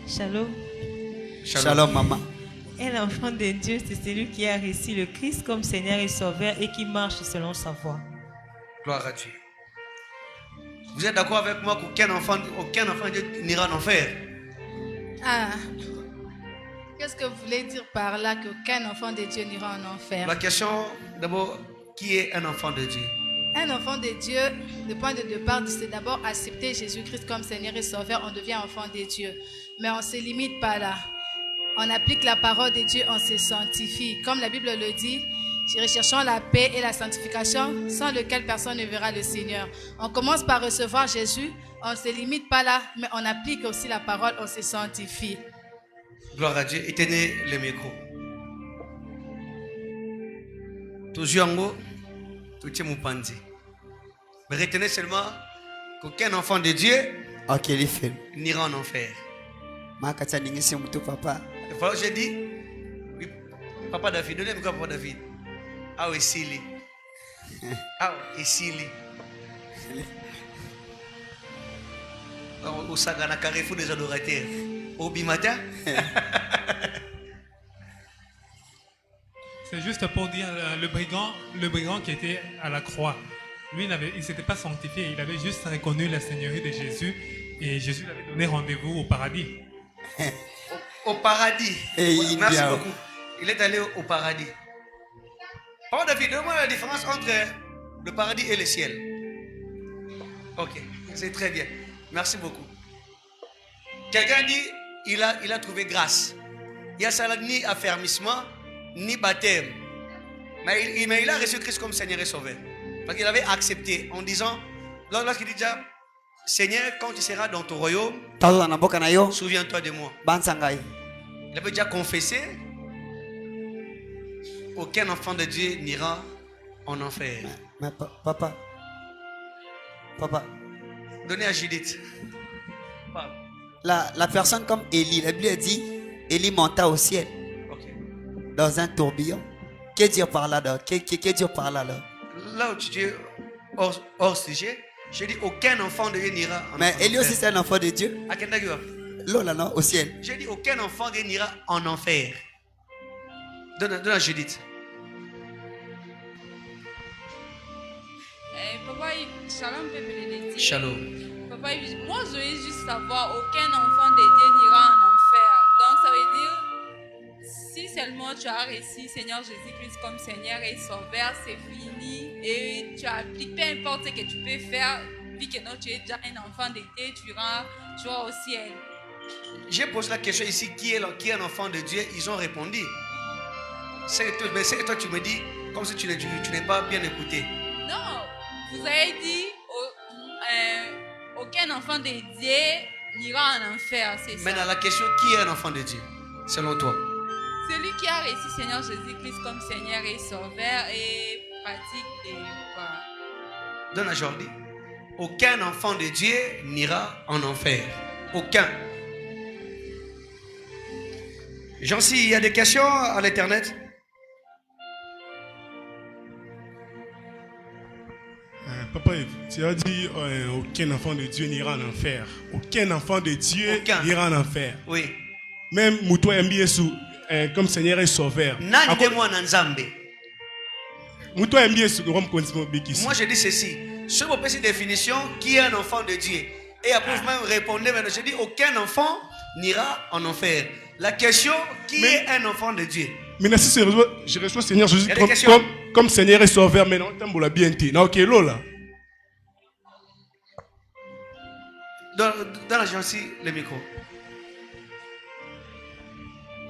Shalom. Shalom maman. Un enfant de Dieu, c'est celui qui a reçu le Christ comme Seigneur et Sauveur et qui marche selon sa voie. Gloire à Dieu. Vous êtes d'accord avec moi qu'aucun enfant de Dieu n'ira en enfer? Ah. Qu'est-ce que vous voulez dire par là qu'aucun enfant de Dieu n'ira en enfer? La question d'abord, qui est un enfant de Dieu? Un enfant de Dieu, le point de départ, c'est d'abord accepter Jésus-Christ comme Seigneur et Sauveur. On devient enfant de Dieu. Mais on ne se limite pas là. On applique la parole de Dieu, on se sanctifie. Comme la Bible le dit, recherchons la paix et la sanctification, sans lequel personne ne verra le Seigneur. On commence par recevoir Jésus. On ne se limite pas là, mais on applique aussi la parole, on se sanctifie. Gloire à Dieu. Éteignez le micro. Toujours en haut, tout est moupandi. Mais retenez seulement qu'aucun enfant de Dieu Okeli felo. n'ira en enfer. Makacha ningisi mtu papa. Il faut que je dis, oui, Papa David, donnez le micro à Papa David. Ah oui, Sili. Ah oui, Sili. Au Sagana Carrefour des adorateurs. Au Bimata. C'est juste pour dire le brigand qui était à la croix. Lui, il ne s'était pas sanctifié, il avait juste reconnu la seigneurie de Jésus et Jésus lui avait donné rendez-vous au paradis. Au paradis. Et merci beaucoup. Il est allé au paradis. Papa David, donne-moi la différence entre le paradis et le ciel. Ok, c'est très bien. Merci beaucoup. Quelqu'un dit, il a trouvé grâce. Il y a ça là, ni affermissement, ni baptême. Mais il a reçu Christ comme Seigneur et Sauveur. Parce qu'il avait accepté en disant, lorsqu'il dit déjà, Seigneur, quand tu seras dans ton royaume, souviens-toi de moi. Il avait déjà confessé, aucun enfant de Dieu n'ira en enfer. Mais papa. Donnez à Judith. La personne comme Élie, la Bible dit, Élie monta au ciel. Okay. Dans un tourbillon. Qu'est-ce dire par là? Qu'est-ce dire par là? Là où tu es hors sujet, j'ai dit aucun enfant de Dieu n'ira en enfer. Mais Élie aussi c'est un enfant de Dieu. Lola non, au ciel. J'ai dit aucun enfant de Dieu n'ira en enfer. Donne à Judith. Papa, shalom, peuple. Shalom. Papa, moi je veux juste savoir, aucun enfant de Dieu n'ira en enfer. Donc ça veut dire, si seulement tu as reçu Seigneur Jésus-Christ comme Seigneur et Sauveur, c'est fini. Et tu appliques, peu importe ce que tu peux faire, vu que non, tu es déjà un enfant de Dieu, tu vas au ciel. J'ai posé la question ici, qui est un enfant de Dieu? Ils ont répondu. Mais c'est toi tu me dis, comme si tu n'es pas bien écouté. Non, vous avez dit, aucun enfant de Dieu n'ira en enfer, c'est ça. Maintenant, la question, qui est un enfant de Dieu, selon toi? Celui qui a reçu Seigneur Jésus-Christ comme Seigneur et Sauveur et pratique des quoi? Donne à Jordi. Aucun enfant de Dieu n'ira en enfer. Aucun. Jean-Si, il y a des questions à l'internet? Papa, tu as dit aucun enfant de Dieu n'ira en enfer. Aucun enfant de Dieu n'ira en enfer. Oui. Même Moutoua Mbiesu, comme Seigneur et Sauveur. Moi, je dis ceci. Sur vos petites définitions, qui est un enfant de Dieu? Et après, vous même répondez maintenant. Je dis aucun enfant n'ira en enfer. La question, qui est un enfant de Dieu? Mais si je reçois Seigneur Jésus comme Seigneur et Sauveur, mais non, tu as bien dit. Ok, Lola. Dans la Jean-Si, le micro.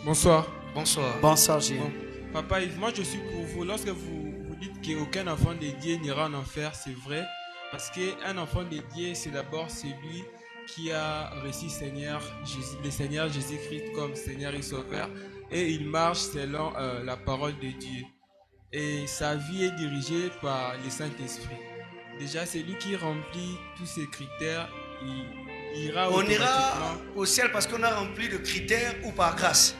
Bonsoir. Bonsoir. Bonsoir, Gilles. Bon, papa, moi je suis pour vous. Lorsque vous dites qu'aucun enfant de Dieu n'ira en enfer, c'est vrai. Parce qu'un enfant de Dieu, c'est d'abord celui qui a reçu le Seigneur Jésus-Christ comme Seigneur et Sauveur. Et il marche selon la parole de Dieu. Et sa vie est dirigée par le Saint-Esprit. Déjà, celui qui remplit tous ces critères, il ira on ira au ciel parce qu'on a rempli de critères ou par grâce?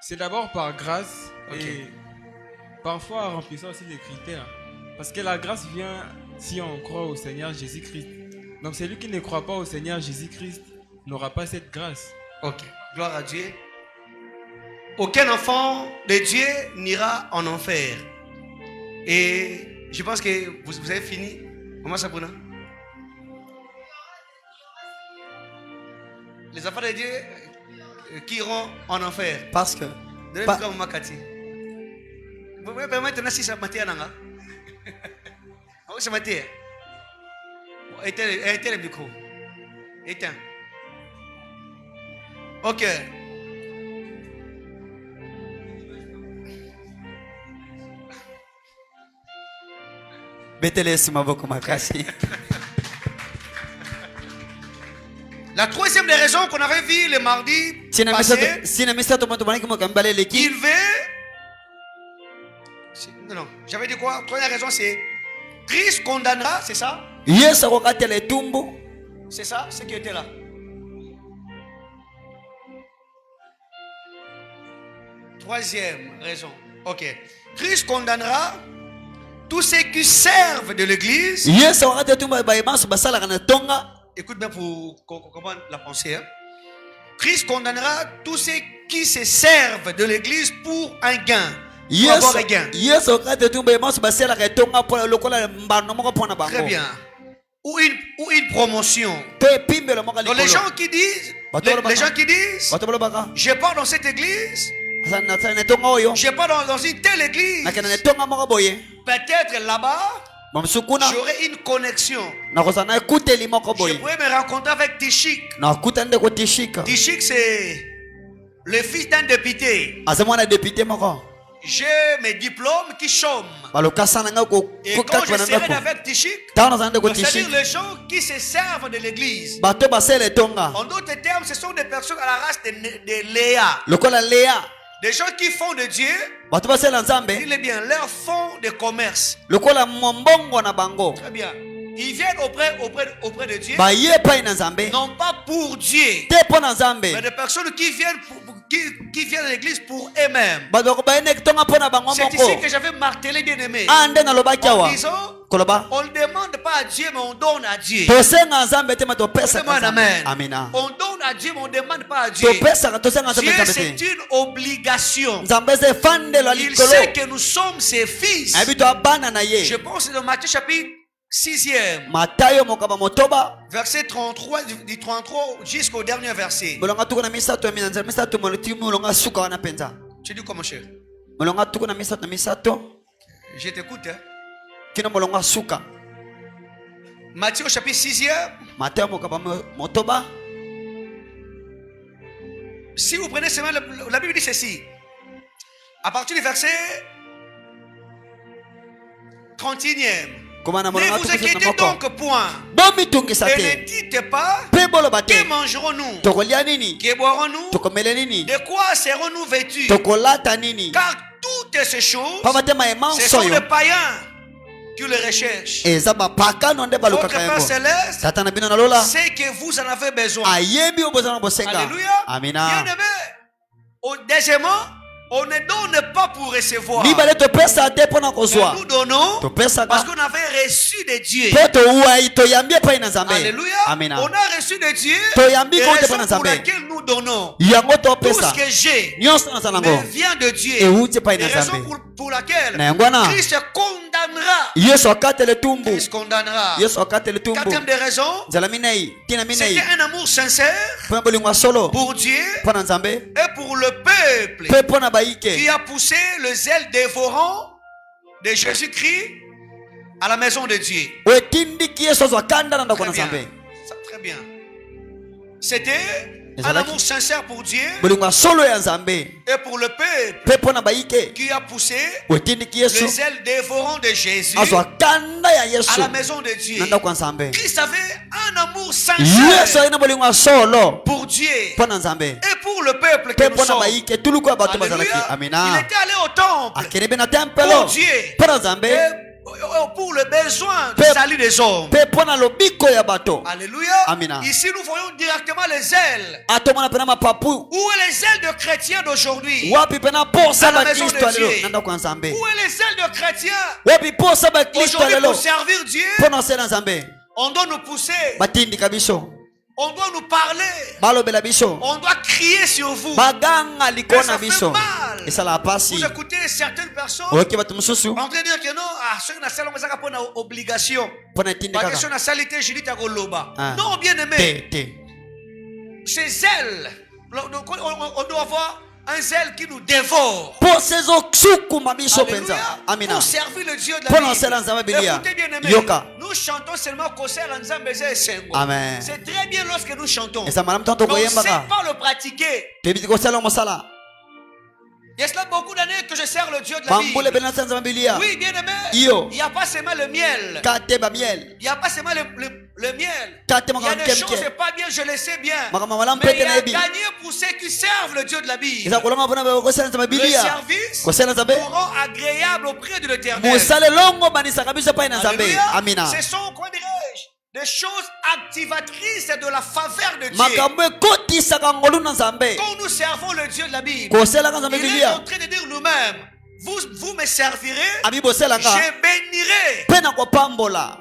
C'est d'abord par grâce, okay. Et parfois en remplissant aussi les critères. Parce que la grâce vient si on croit au Seigneur Jésus-Christ. Donc celui qui ne croit pas au Seigneur Jésus-Christ n'aura pas cette grâce. Ok, gloire à Dieu. Aucun enfant de Dieu n'ira en enfer. Et je pense que vous avez fini. Comment ça, Bruna? Les enfants de Dieu qui iront en enfer. Parce que. Vous pouvez permettre de ça matin, nanga? Oui, c'est matin. Éteins le micro. Éteins. Ok. Mettez-les sur ma boca, ma casse. La troisième des raisons qu'on avait vu le mardi passé, il veut... Non, j'avais dit quoi? Première raison, c'est Christ condamnera, c'est ça? C'est ça, ce qui était là. Troisième raison. Ok. Christ condamnera tous ceux qui servent de l'église. Écoute bien pour comprendre la pensée. Hein? Christ condamnera tous ceux qui se servent de l'église pour un gain. Pour avoir un gain. Très bien. Ou une promotion. Donc les gens qui disent, je pars dans cette église, je pars dans une telle église, peut-être là-bas, j'aurai une connexion. Je pourrais me rencontrer avec Tishik. Tishik, c'est le fils d'un député. J'ai mes diplômes qui chôment. Et quand je serai avec Tishik, c'est-à-dire les gens qui se servent de l'église. En d'autres termes, ce sont des personnes à la race de Léa. Des gens qui font de Dieu, il est bien, leur fonds de commerce. Très bien. Ils viennent auprès de Dieu, non pas pour Dieu, mais des personnes qui viennent à l'église pour eux-mêmes. C'est ici que j'avais martelé, bien aimé. En disant, on ne demande pas à Dieu, mais on donne à Dieu. Amen. On donne à Dieu, mais on ne demande pas à Dieu. Dieu, c'est une obligation. Il sait que nous sommes ses fils. Je pense dans Matthieu chapitre 6e, verset 33, du 33 jusqu'au dernier verset. Tu dis comment, cher? Je t'écoute. Hein? Matthieu chapitre 6e. Si vous prenez seulement la Bible dit ceci. À partir du verset 31e. Ne vous inquiétez donc point. Et ne dites pas que mangerons-nous, que boirons-nous, de quoi serons-nous vêtus. Car toutes ces choses, ce sont les païens qui le recherchent. Votre Père Céleste sait que vous en avez besoin. Alléluia. Bien-aimé. Deuxièmement, on ne donne pas pour recevoir. Mais nous donnons parce qu'on avait reçu de Dieu. Alléluia. On a reçu de Dieu et raison pour laquelle nous donnons. Tout ce que j'ai vient de Dieu. Et raison pour laquelle Christ condamnera. Christ condamnera. Quatrième des raisons, c'était un amour sincère pour Dieu et pour le peuple qui a poussé le zèle dévorant de Jésus-Christ à la maison de Dieu. Très bien. C'était un amour sincère pour Dieu et pour le peuple qui a poussé le zèle dévorant de Jésus à la maison de Dieu. Christ avait un amour sincère pour Dieu et pour le peuple que nous sommes. Alléluia. Il était allé au temple pour Dieu et pour le besoin du salut des hommes. Alléluia. Ici nous voyons directement les ailes. Où est les ailes de chrétiens d'aujourd'hui? À la maison de Dieu. Où est les ailes de chrétiens aujourd'hui pour servir Dieu? On doit nous pousser. On doit nous parler. On doit crier sur vous. Et ça fait mal. Vous écoutez certaines personnes en train de dire que non, ceux qui n'ont pas d'obligation. Pas question de salité, je dis à Goloba. Non, bien aimé. Ces zèles, on doit avoir un zèle qui nous dévore. Alléluia. Pour servir le Dieu de la vie. Écoutez bien aimé, nous chantons seulement Amen. C'est très bien lorsque nous chantons. Mais on ne sait pas le pratiquer. Il y a cela beaucoup d'années que je sers le Dieu de la vie. Oui, bien aimé. Il n'y a pas seulement le miel. Il n'y a pas seulement le miel. Il y a des choses, c'est pas bien, je le sais bien. Mais il y a gagné pour ceux qui servent le Dieu de la vie. Le service rend agréable auprès de l'Éternel. Alléluia. Ce sont, comment dirais-je, des choses activatrices de la faveur de Dieu. Quand nous servons le Dieu de la Bible, il est en train de dire nous-mêmes, vous me servirez, je bénirai.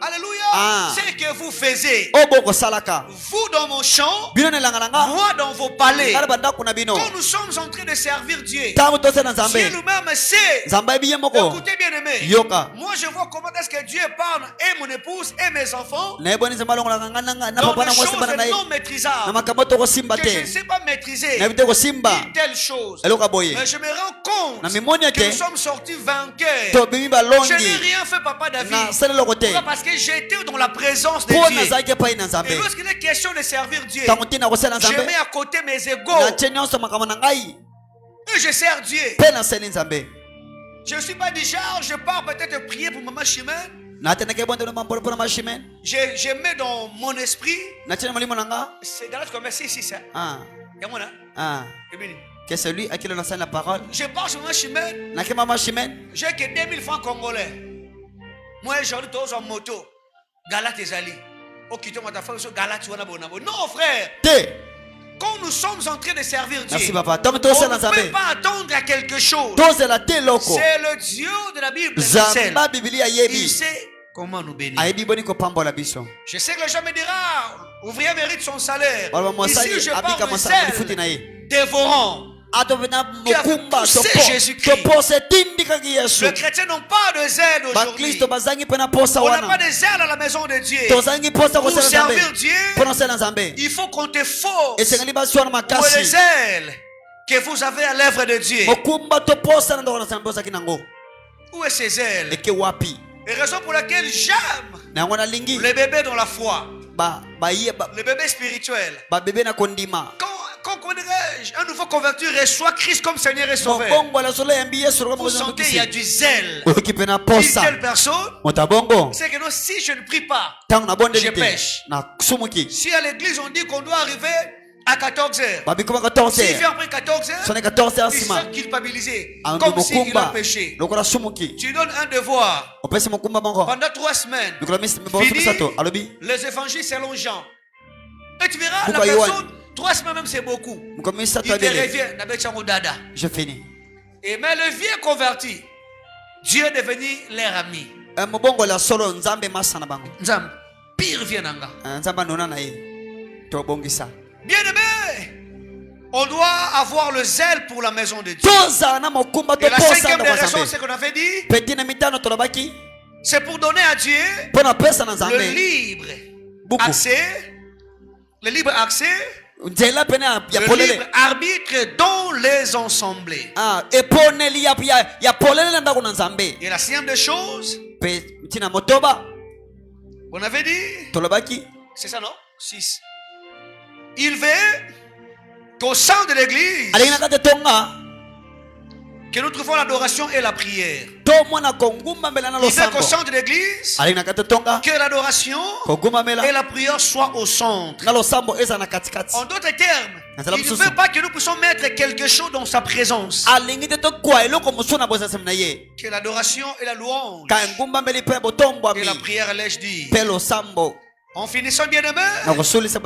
Alléluia. C'est ce que vous faisiez. Vous dans mon champ, moi dans vos palais. Quand nous sommes en train de servir Dieu, Dieu nous-mêmes sait. Écoutez bien aimé, moi je vois comment est-ce que Dieu parle et mon épouse et mes enfants, na yeboni nzambe alongola ngana na dans papa des na mwasi choses bana na ye non na maîtrisables, makambo to kosimba que je ne te sais pas maîtriser na bite kosimba une telle chose. eloka boye Mais je me rends na compte mimoni que nous ete sommes sortis vainqueurs. to bimi Je n'ai balongi rien fait, papa David. na salelo kote Pourquoi? Parce que j'étais dans la présence de po Dieu. nazalaki epai na Et nzambe lorsqu'il est question de servir Dieu, ntango ntina kosala je nzambe mets à côté mes égaux natie nyonso makambo na ngai et je sers Dieu. mpe nasali nzambe Je ne suis pas du genre, je pars peut-être prier pour Maman Chimène. natendaki ebondelo mampolo mpona mashimen Je mets dans mon esprit, natie na molimo na nga c'est Galate comme ici, ça. ah, Yamona. ah. Ebini. que celui à qui l'on enseigne la parole Je pars sur Maman Chimène, nake mama shimen j'ai que 2000 francs congolais. Moi, aujourd'hui, tous en moto. Galate ezali. Oh, quitte moi ta femme sur Galate, wana bonabo. Non, frère. te Quand nous sommes en train de servir Dieu, merci papa ntango on tosala ne peut nzambe pas attendre à quelque chose. tozela te eloko C'est le Dieu de la Bible. qui sait. nzamba biblia Il ayebi sait comment nous bénir. ayebi boni kopambola biso Je sais que les gens me diront, ouvrier mérite son salaire. baloba Ici, mosali je abika parle de mosala molifuti zèle na ye dévorant. atopena mokumba poussé Jésus-Christ. topose etindikaki yesu Les chrétiens n'ont pas de zèle aujourd'hui. bakristo bazangi mpe na posa On n'a pas wana de zèle à la maison de Dieu. tozangi posa Pour kosala nzambe servir Dieu, mpona kosala nzambe il faut compter fort. esengeli basiwana Pour le makasi zèle que vous avez à l'œuvre de Dieu. mokumba toposa na ndoko na nzambe ozalaki nango Où est ce zèle? eke wapi Et raison pour laquelle j'aime na yango nalingi les bébés dans la foi, baye les bébés spirituels. babebe na kondima Quand un nouveau converti reçoit Christ comme Seigneur et Sauveur, mobongo solo yambi yesu lokola vous mokonzi na sentez il y a mokisi du zèle. oyoki mpe na Une posa telle personne, moto abongo c'est que non, si je ne prie pas, ntango nabondeli Je te pêche. nasumuki si à l'église on dit qu'on doit arriver à 14h, babikoma 14 s'il vient heures après 14h, sone 14 heures il nsima sera culpabilisé, ambi comme s'il a mokumba péché. lokola sumuki Tu donnes un devoir opesi mokumba mongo pendant 3 semaines. likolo miboso Fini. misato alobi Les évangiles selon Jean. Et tu verras, la Buka Yohane. personne, 3 semaines même c'est beaucoup. mokolo misato Il te abele revient, Nabetchango Dada. je finis Et mais le vieux converti, Dieu est devenu leur ami. mobongo la solo nzambe masa na bango Nzam, pire vient nanga. nzambe anona na ye tobongisa Bien aimé, on doit avoir le zèle pour la maison de Dieu. tozala na mokumba Et la toposa cinquième des ndako raisons, nzambe c'est qu'on avait dit, peti na mitano tolobaki c'est pour donner à Dieu mpo na pesa na le nzambe libre buku accès, le libre accès, nzela pene ya le polele libre arbitre dans les assemblées. eponeli ya polele na ndako na nzambe Et la sixième des choses, mpe ntina motoba on avait dit, tolobaki c'est ça non? 6. Il veut qu'au sein de l'église, alingi na kati tonga que nous trouvons l'adoration et la prière. tomona kogumbamela na Il veut qu'au losambo sein de l'église, alingi na kati tonga que l'adoration et kogumbamela la prière soient au centre. na losambo eza na katikati En d'autres termes, Nazala il ne mosusu. veut pas que nous puissions mettre quelque chose dans sa présence. alingi te tokwa eloko mosusu na bozasemi na ye Que l'adoration et la louange ka ngumbameli mpe et botombwami la prière, allais-je dire. mpe losambo En finissant, bien aimé, na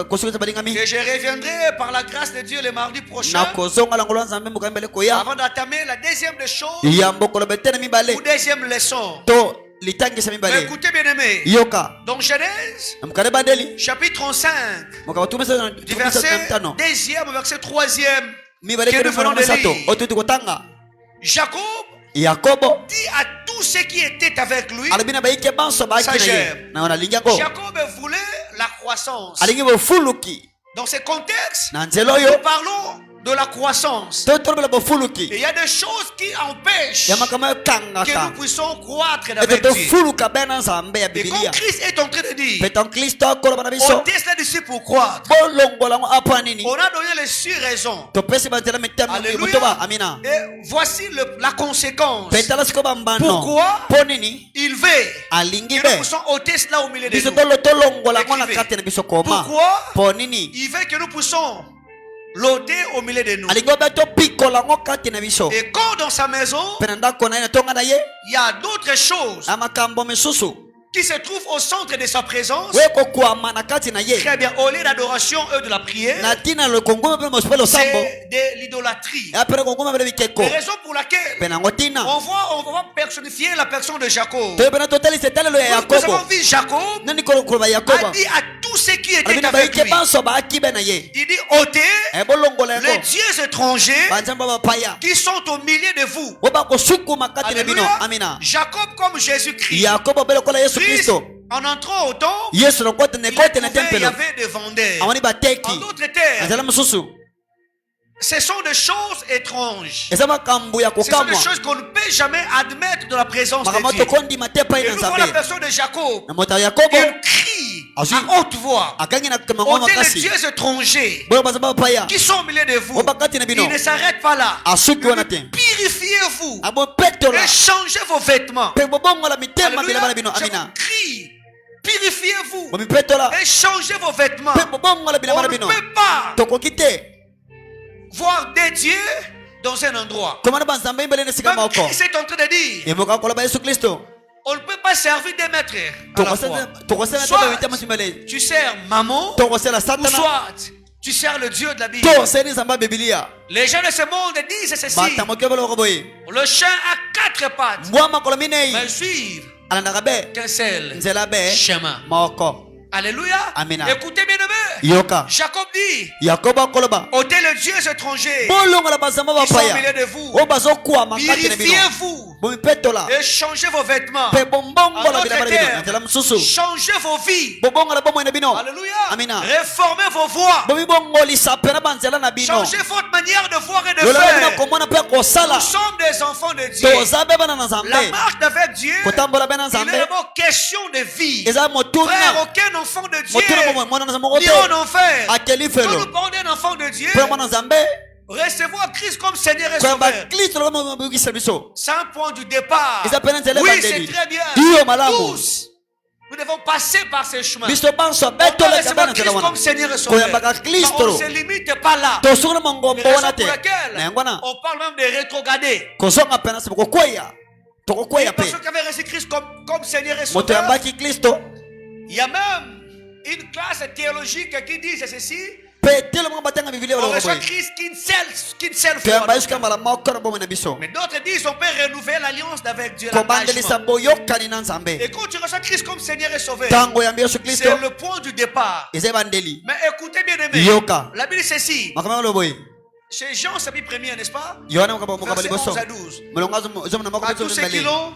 kosolisa balingami que je reviendrai par la grâce de Dieu le mardi prochain na kozonga na ngolo ya nzambe mokami mbele koya avant d'entamer la deuxième des choses ya mbokolo betene mibale ou deuxième leçon. to litangisa Mais mibale écoutez, bien aimé, yoka dans Genèse, na mokale bandeli chapitre 35, mokaba tumisa du verset mitano 2e au verset 3e, mibale que kene nous venons de misato lire. oyo tuti kotanga Jacob yakobo dit à tous ceux qui étaient avec lui, alobi na bayike banso baaki na ye Sagem. na nalingi yango Jacob voulait la croissance. alingi bofuluki Dans ce contexte, na nzela oyo nous parlons de la croissance. totolobela Et bofuluki il y a des choses qui empêchent ya makambo que nous ekangaka puissions croître ete avec Dieu. tofuluka be na nzambe ya Et comme bibilia Christ est en train de dire, mpe tan kristo akoloba na on biso teste là-dessus pour croître. bolongola ngo apa nini On a donné les 6 raisons. topesi banzela mitano Alléluia. motoba amina Et voici la conséquence. mpe tala siko bambano Pourquoi? mpo nini Il veut alingi que nous be puissions ôter cela au milieu de biso nous. tolongola ngo na Écrivez. kati na biso koma Pourquoi? mpo nini Il veut que nous puissions l'ôter au milieu de nous. alingi obe topikola ngo kati na biso Et quand dans sa maison, mpe na ndako na ye na tonga na ye il y a d'autres choses na makambo misusu qui se trouvent au centre de sa présence, we kokwama na kati na ye très bien, au lieu d'adoration et de la prière, na ntina lokongoma mpe mosu mpe losambo c'est de l'idolâtrie. apere kongoma mpe bikeko La raison pour laquelle mpe nango ntina on va personnifier la personne de Jacob. toyebena totalisa etalelo ya Nous avons yakobo vu Jacob nani koloba a yakobo dit à tous ceux qui étaient avec lui. Il dit ôtez les dieux étrangers qui sont au milieu de vous. Alléluia. Jacob comme Jésus-Christ. Christ, en entrant au temple, il y avait des vendeurs. En d'autres termes, ce sont des choses étranges. Ce sont des choses qu'on ne peut jamais admettre dans la présence de Dieu. Et nous voyons la personne de Jacob. Il crie à haute voix. Ôtez les dieux étrangers qui sont au milieu de vous. Il ne s'arrête pas là. Purifiez-vous et changez vos vêtements. Alléluia. Je crie. Purifiez-vous et changez vos vêtements. On ne peut pas voir des dieux dans un endroit. Même Christ est en train de dire on ne peut pas servir des maîtres à la fois. Soit tu sers maman, ou soit tu sers le Dieu de la Bible. Les gens de ce monde disent ceci: le chien a 4 pattes, mais suivre qu'un seul chemin. Alléluia. Amen. Écoutez bien aimé. Jacob dit ôtez les dieux étrangers qui sont au milieu de vous. Purifiez-vous et changez vos vêtements. Changez vos vies. Alléluia. Réformez vos voies. Changez votre manière de voir et de faire. Nous sommes des enfants de Dieu. La marche avec Dieu, il est d'abord question de vie. Frère, aucun enfant de Dieu n'ira en enfer. Quand nous parlons d'un enfant de Dieu, recevoir Christ comme Seigneur et Sauveur, c'est un point du départ. Oui, c'est très bien. Tous, nous devons passer par ces chemins. On doit recevoir Christ comme Seigneur et Sauveur. Mais on ne se limite pas là. C'est la raison pour laquelle on parle même de rétrograder. Il y a personne qui avait reçu Christ comme Seigneur et Sauveur. Il y a même une classe théologique qui dit ceci: on reçoit Christ qu'une seule fois. Mais d'autres disent on peut renouveler l'alliance avec Dieu. Et quand tu reçois Christ comme Seigneur et Sauveur, c'est le point du départ. Mais écoutez bien aimé, la Bible dit ceci. Chez Jean, chapitre 1er, n'est-ce pas? Verset 11 à 12. À tous ceux qui l'ont,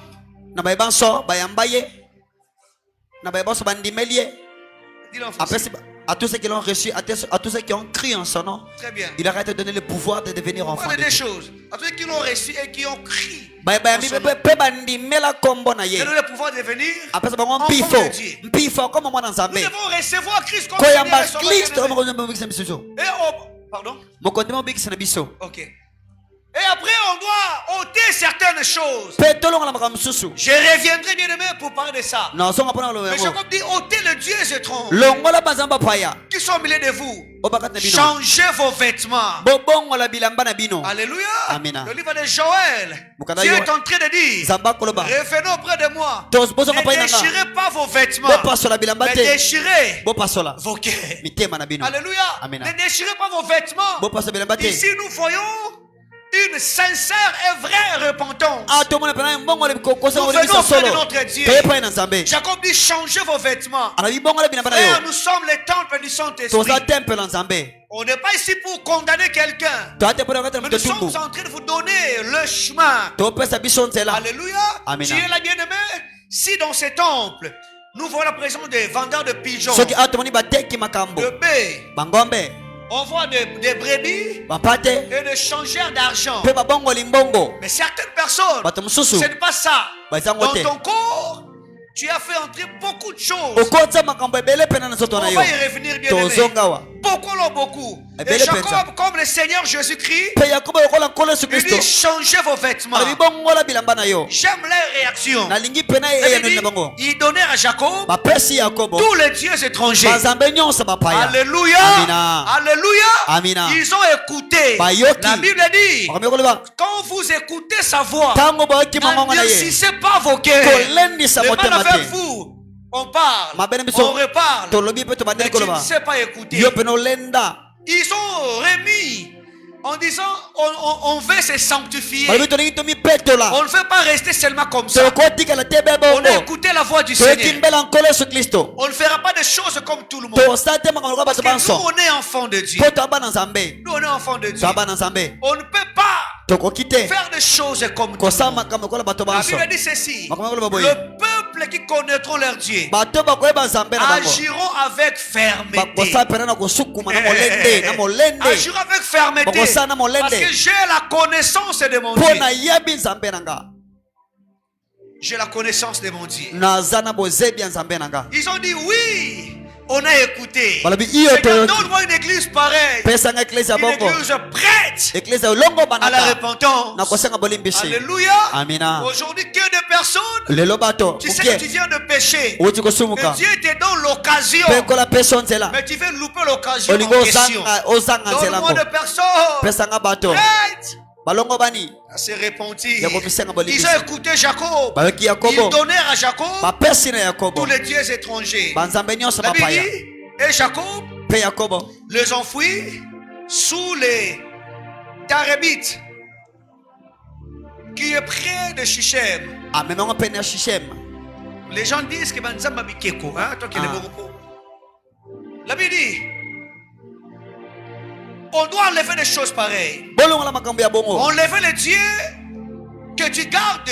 à tous ceux qui l'ont reçu, à tous ceux qui ont cru en son nom, très bien. Il a donné le pouvoir de devenir enfant de Dieu. À tous ceux qui l'ont reçu et qui ont cru en son nom, il a le pouvoir de devenir enfant de Dieu. Nous devons recevoir Christ comme Seigneur. Pardon? Ok. Et après, on doit ôter certaines choses. Je reviendrai bien aimé pour parler de ça. Mais Jacob dit ôtez les dieux étrangers qui sont au milieu de vous. Changez vos vêtements. Alléluia. Amen. Le livre de Joël, Dieu est en train de dire revenez auprès de moi. Ne déchirez pas vos vêtements, mais déchirez vos cœurs. Alléluia. Ne déchirez pas vos vêtements. Ici nous voyons une sincère et vraie repentance. Nous venons auprès de notre Dieu. Jacob dit changez vos vêtements. Frère, nous sommes les temples du Saint-Esprit. On n'est pas ici pour condamner quelqu'un. Mais nous sommes en train de vous donner le chemin. Alléluia. Tu es la bien-aimée. Si dans ce temple nous voyons la présence des vendeurs de pigeons, de baies, on voit des brebis et des changeurs d'argent. Mais certaines personnes, ce n'est pas ça. Dans ton corps, tu as fait entrer beaucoup de choses. On va y revenir bien aimé. Beaucoup. Et Jacob, comme le Seigneur Jésus-Christ, il dit changez vos vêtements. J'aime les réactions. Il donnait à Jacob tous les dieux étrangers. Alléluia. Alléluia. Ils ont écouté. La Bible dit quand vous écoutez sa voix, n'endurcissez pas vos cœurs. Même avec vous, on parle, on reparle, mais tu ne sais pas écouter. Ils ont remis En disant, on veut se sanctifier. On ne On ne veut pas rester seulement comme ça. On a écouté la voix du Seigneur. On ne fera pas des choses comme tout le monde. Parce que nous, on est enfants de Dieu. Nous, on est enfants de Dieu. On ne peut pas faire des choses comme tout le monde. La Bible dit ceci. Le peuple qui connaîtront leur Dieu agiront avec fermeté. Agiront avec fermeté. Parce que j'ai la connaissance de mon Dieu. J'ai la connaissance de mon Dieu. Ils ont dit oui. On a écouté. Donne-moi une église pareille. Une église prête à la repentance. Alléluia. Aujourd'hui, que de personnes. Tu sais que tu viens de pécher. Que Dieu te donne l'occasion. Mais tu viens de louper l'occasion en question. Donne-moi de personnes prêtes à se repentir. Ils ont écouté Jacob. Ils donnèrent à Jacob tous les dieux étrangers. La Bible dit, et Jacob les enfouit sous les Tarébites qui est près de Shichem. Les gens disent que Banzamba Bikeko, toi qui es le Boroko. La Bible dit, on doit enlever des choses pareilles. Enlever les dieux que tu gardes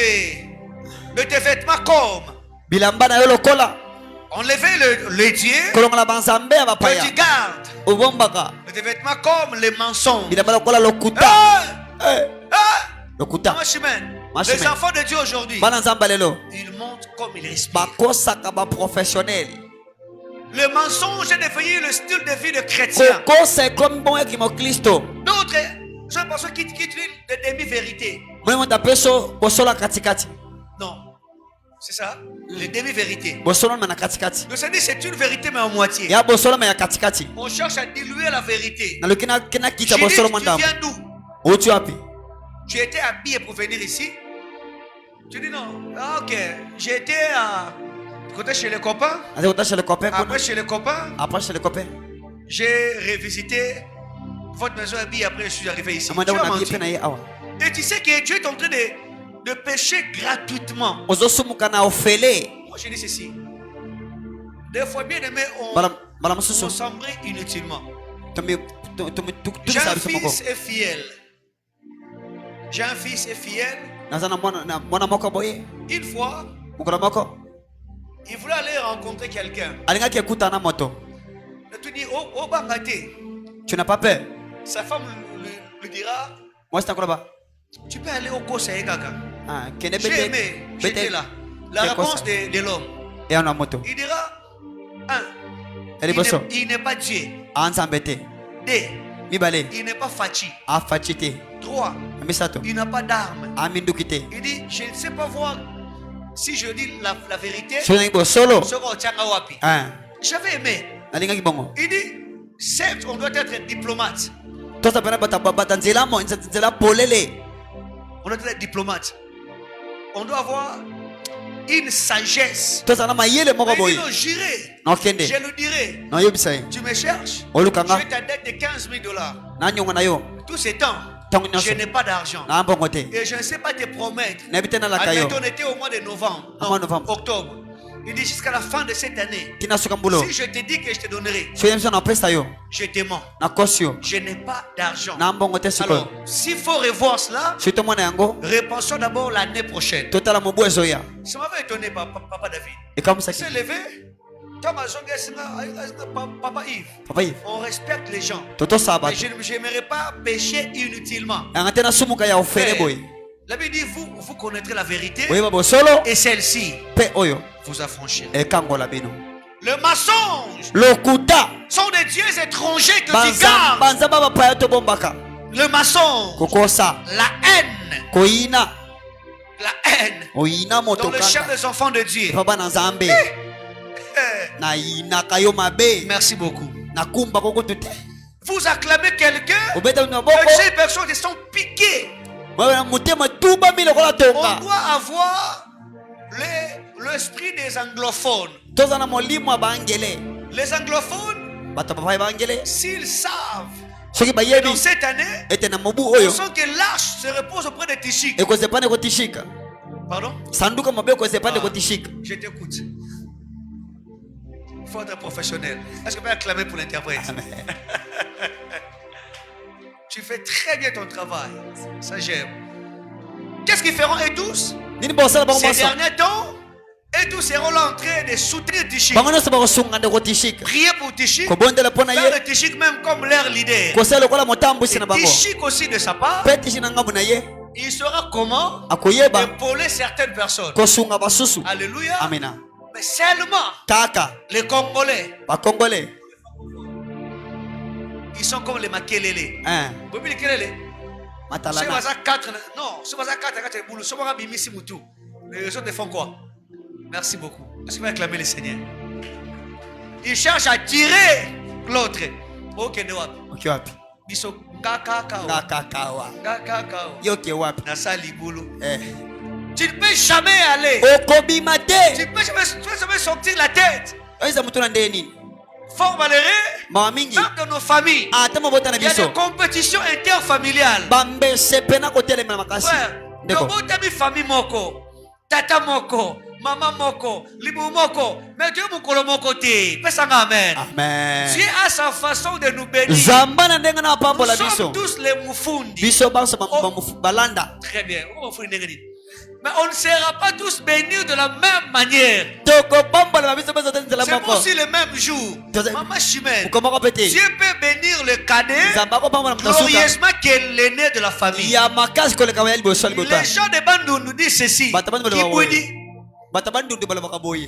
de tes vêtements comme. Enlever les dieux que tu gardes de tes vêtements comme les mensonges. Les enfants de Dieu aujourd'hui, ils montrent comme ils respirent. Le mensonge est devenu le style de vie de chrétien. D'autres sont personnes qui utilisent des demi-vérités. Non. C'est ça? Les demi-vérités. Le Seigneur, c'est une vérité, mais en moitié. On cherche à diluer la vérité. Tu viens d'où? Tu étais habillé pour venir ici? Tu dis non. Ah, ok. J'ai été à côté chez les copains. Après chez les copains. J'ai revisité votre maison habillée. Après je suis arrivé ici. Tu as menti. Et tu sais que tu es en train de pécher gratuitement. Moi je dis ceci. Des fois bien aimé on s'embrouille inutilement. J'ai un fils et fidèle. Une fois il voulait aller rencontrer quelqu'un. Tu dis, oh Bangate. Tu n'as pas peur? Sa femme lui dira, tu peux aller au Kosaï Gaga. J'ai aimé, j'étais là. La réponse de l'homme. Il dira, il n'est pas Dieu. 2, il n'est pas Fachi. 3, il n'a pas d'armes. Il dit, je ne sais pas voir. Si je dis la vérité, j'avais aimé. Il dit, certes, on doit être diplomate. On doit être diplomate. On doit avoir une sagesse. Il dit, non, j'irai. Je le dirai. Tu me cherches. Je vais ta dette de $15,000. Tous ces temps. Je n'ai pas d'argent. Et je ne sais pas te promettre. On était au mois de novembre. Non, octobre. Il dit jusqu'à la fin de cette année. Si je te dis que je te donnerai, je te mens. Je n'ai pas d'argent. Alors, s'il faut revoir cela, repensons d'abord l'année prochaine. Ça m'avait étonné, Papa David. Il s'est levé. Papa Yves, on respecte les gens. Mais je n'aimerais pas pécher inutilement. La Bible dit, vous connaîtrez la vérité et celle-ci vous affranchira. Le mensonge sont des dieux étrangers que tu gardes. Le mensonge, la haine dans le chef des enfants de Dieu. Merci beaucoup. Vous acclamez quelqu'un et ces personnes sont piquées. On doit avoir l'esprit des anglophones. Les anglophones, s'ils savent soki Et bayebi dans cette année, ete na mobu on oyo sent que l'arche se repose auprès de Tishik. ekozepande kotishika Pardon? sanduka mabe ekozepande kotishika. Je t'écoute. Il faut être professionnel. Est-ce que tu peux acclamer pour l'interprète? Tu fais très bien ton travail. Ça, j'aime. Qu'est-ce qu'ils feront, et tous? Nini bosala bango Ces maso derniers temps, et tous seront là en train de soutenir Tishik. bango nyonso bakosunga nde kotishika Prier pour Tishik. kobondela mpo na Faire ye de Tishik même comme leur leader. kosala lokola motambusi na Et bango Tishik aussi de sa part, mpe tishi na ngambu na ye il saura comment akoyeba épauler certaines personnes. kosunga basusu. Alléluia. Amina. Mais seulement Kaka les Congolais, bakongole ils sont comme les Makelele. hein Vous voyez les Makelele? Ce matalana bazar 4, non, ce bazar 4, 4 boulot, ce bazar bimisi mutu. Les autres font quoi? Merci beaucoup. Est-ce que vous acclamez le Seigneur? Ils cherchent à tirer l'autre. Ok, ne wapi. oke wapi Biso kakakao. kakakawa Kakakao. yoke wapi Nasa libulu. eh Tu ne peux jamais aller. okobima Tu te ne peux jamais sortir la tête. oyeza mutu na ndenge nini Fort malheureux, mawa mingi même dans nos familles, ata mabota na il y a biso des compétitions interfamiliales. bambese pena kotelemela makasi Frère, ndeko donc tu as famille moko, tata moko, maman moko, libu moko, mais Dieu mokolo moko te. Pesanga amen. amen Dieu a sa façon de nous bénir. zamba na ndenge na Nous apambola biso sommes tous les mufundi. biso banso balanda Très bien. Mais on ne sera pas tous bénis de la même manière. tokopambola biso bezo te nzela C'est moko aussi le même jour. Maman Chimène, mukomoko pe te Dieu peut bénir le cadet nzamba akopambola moto asuka glorieusement qu'est l'aîné de la famille. ya makasi koleka ya liboso ya libota Les gens de Bandou nous disent ceci. Bato bandi Qui balobaka vous boye. dit? bato bandundu balobaka boye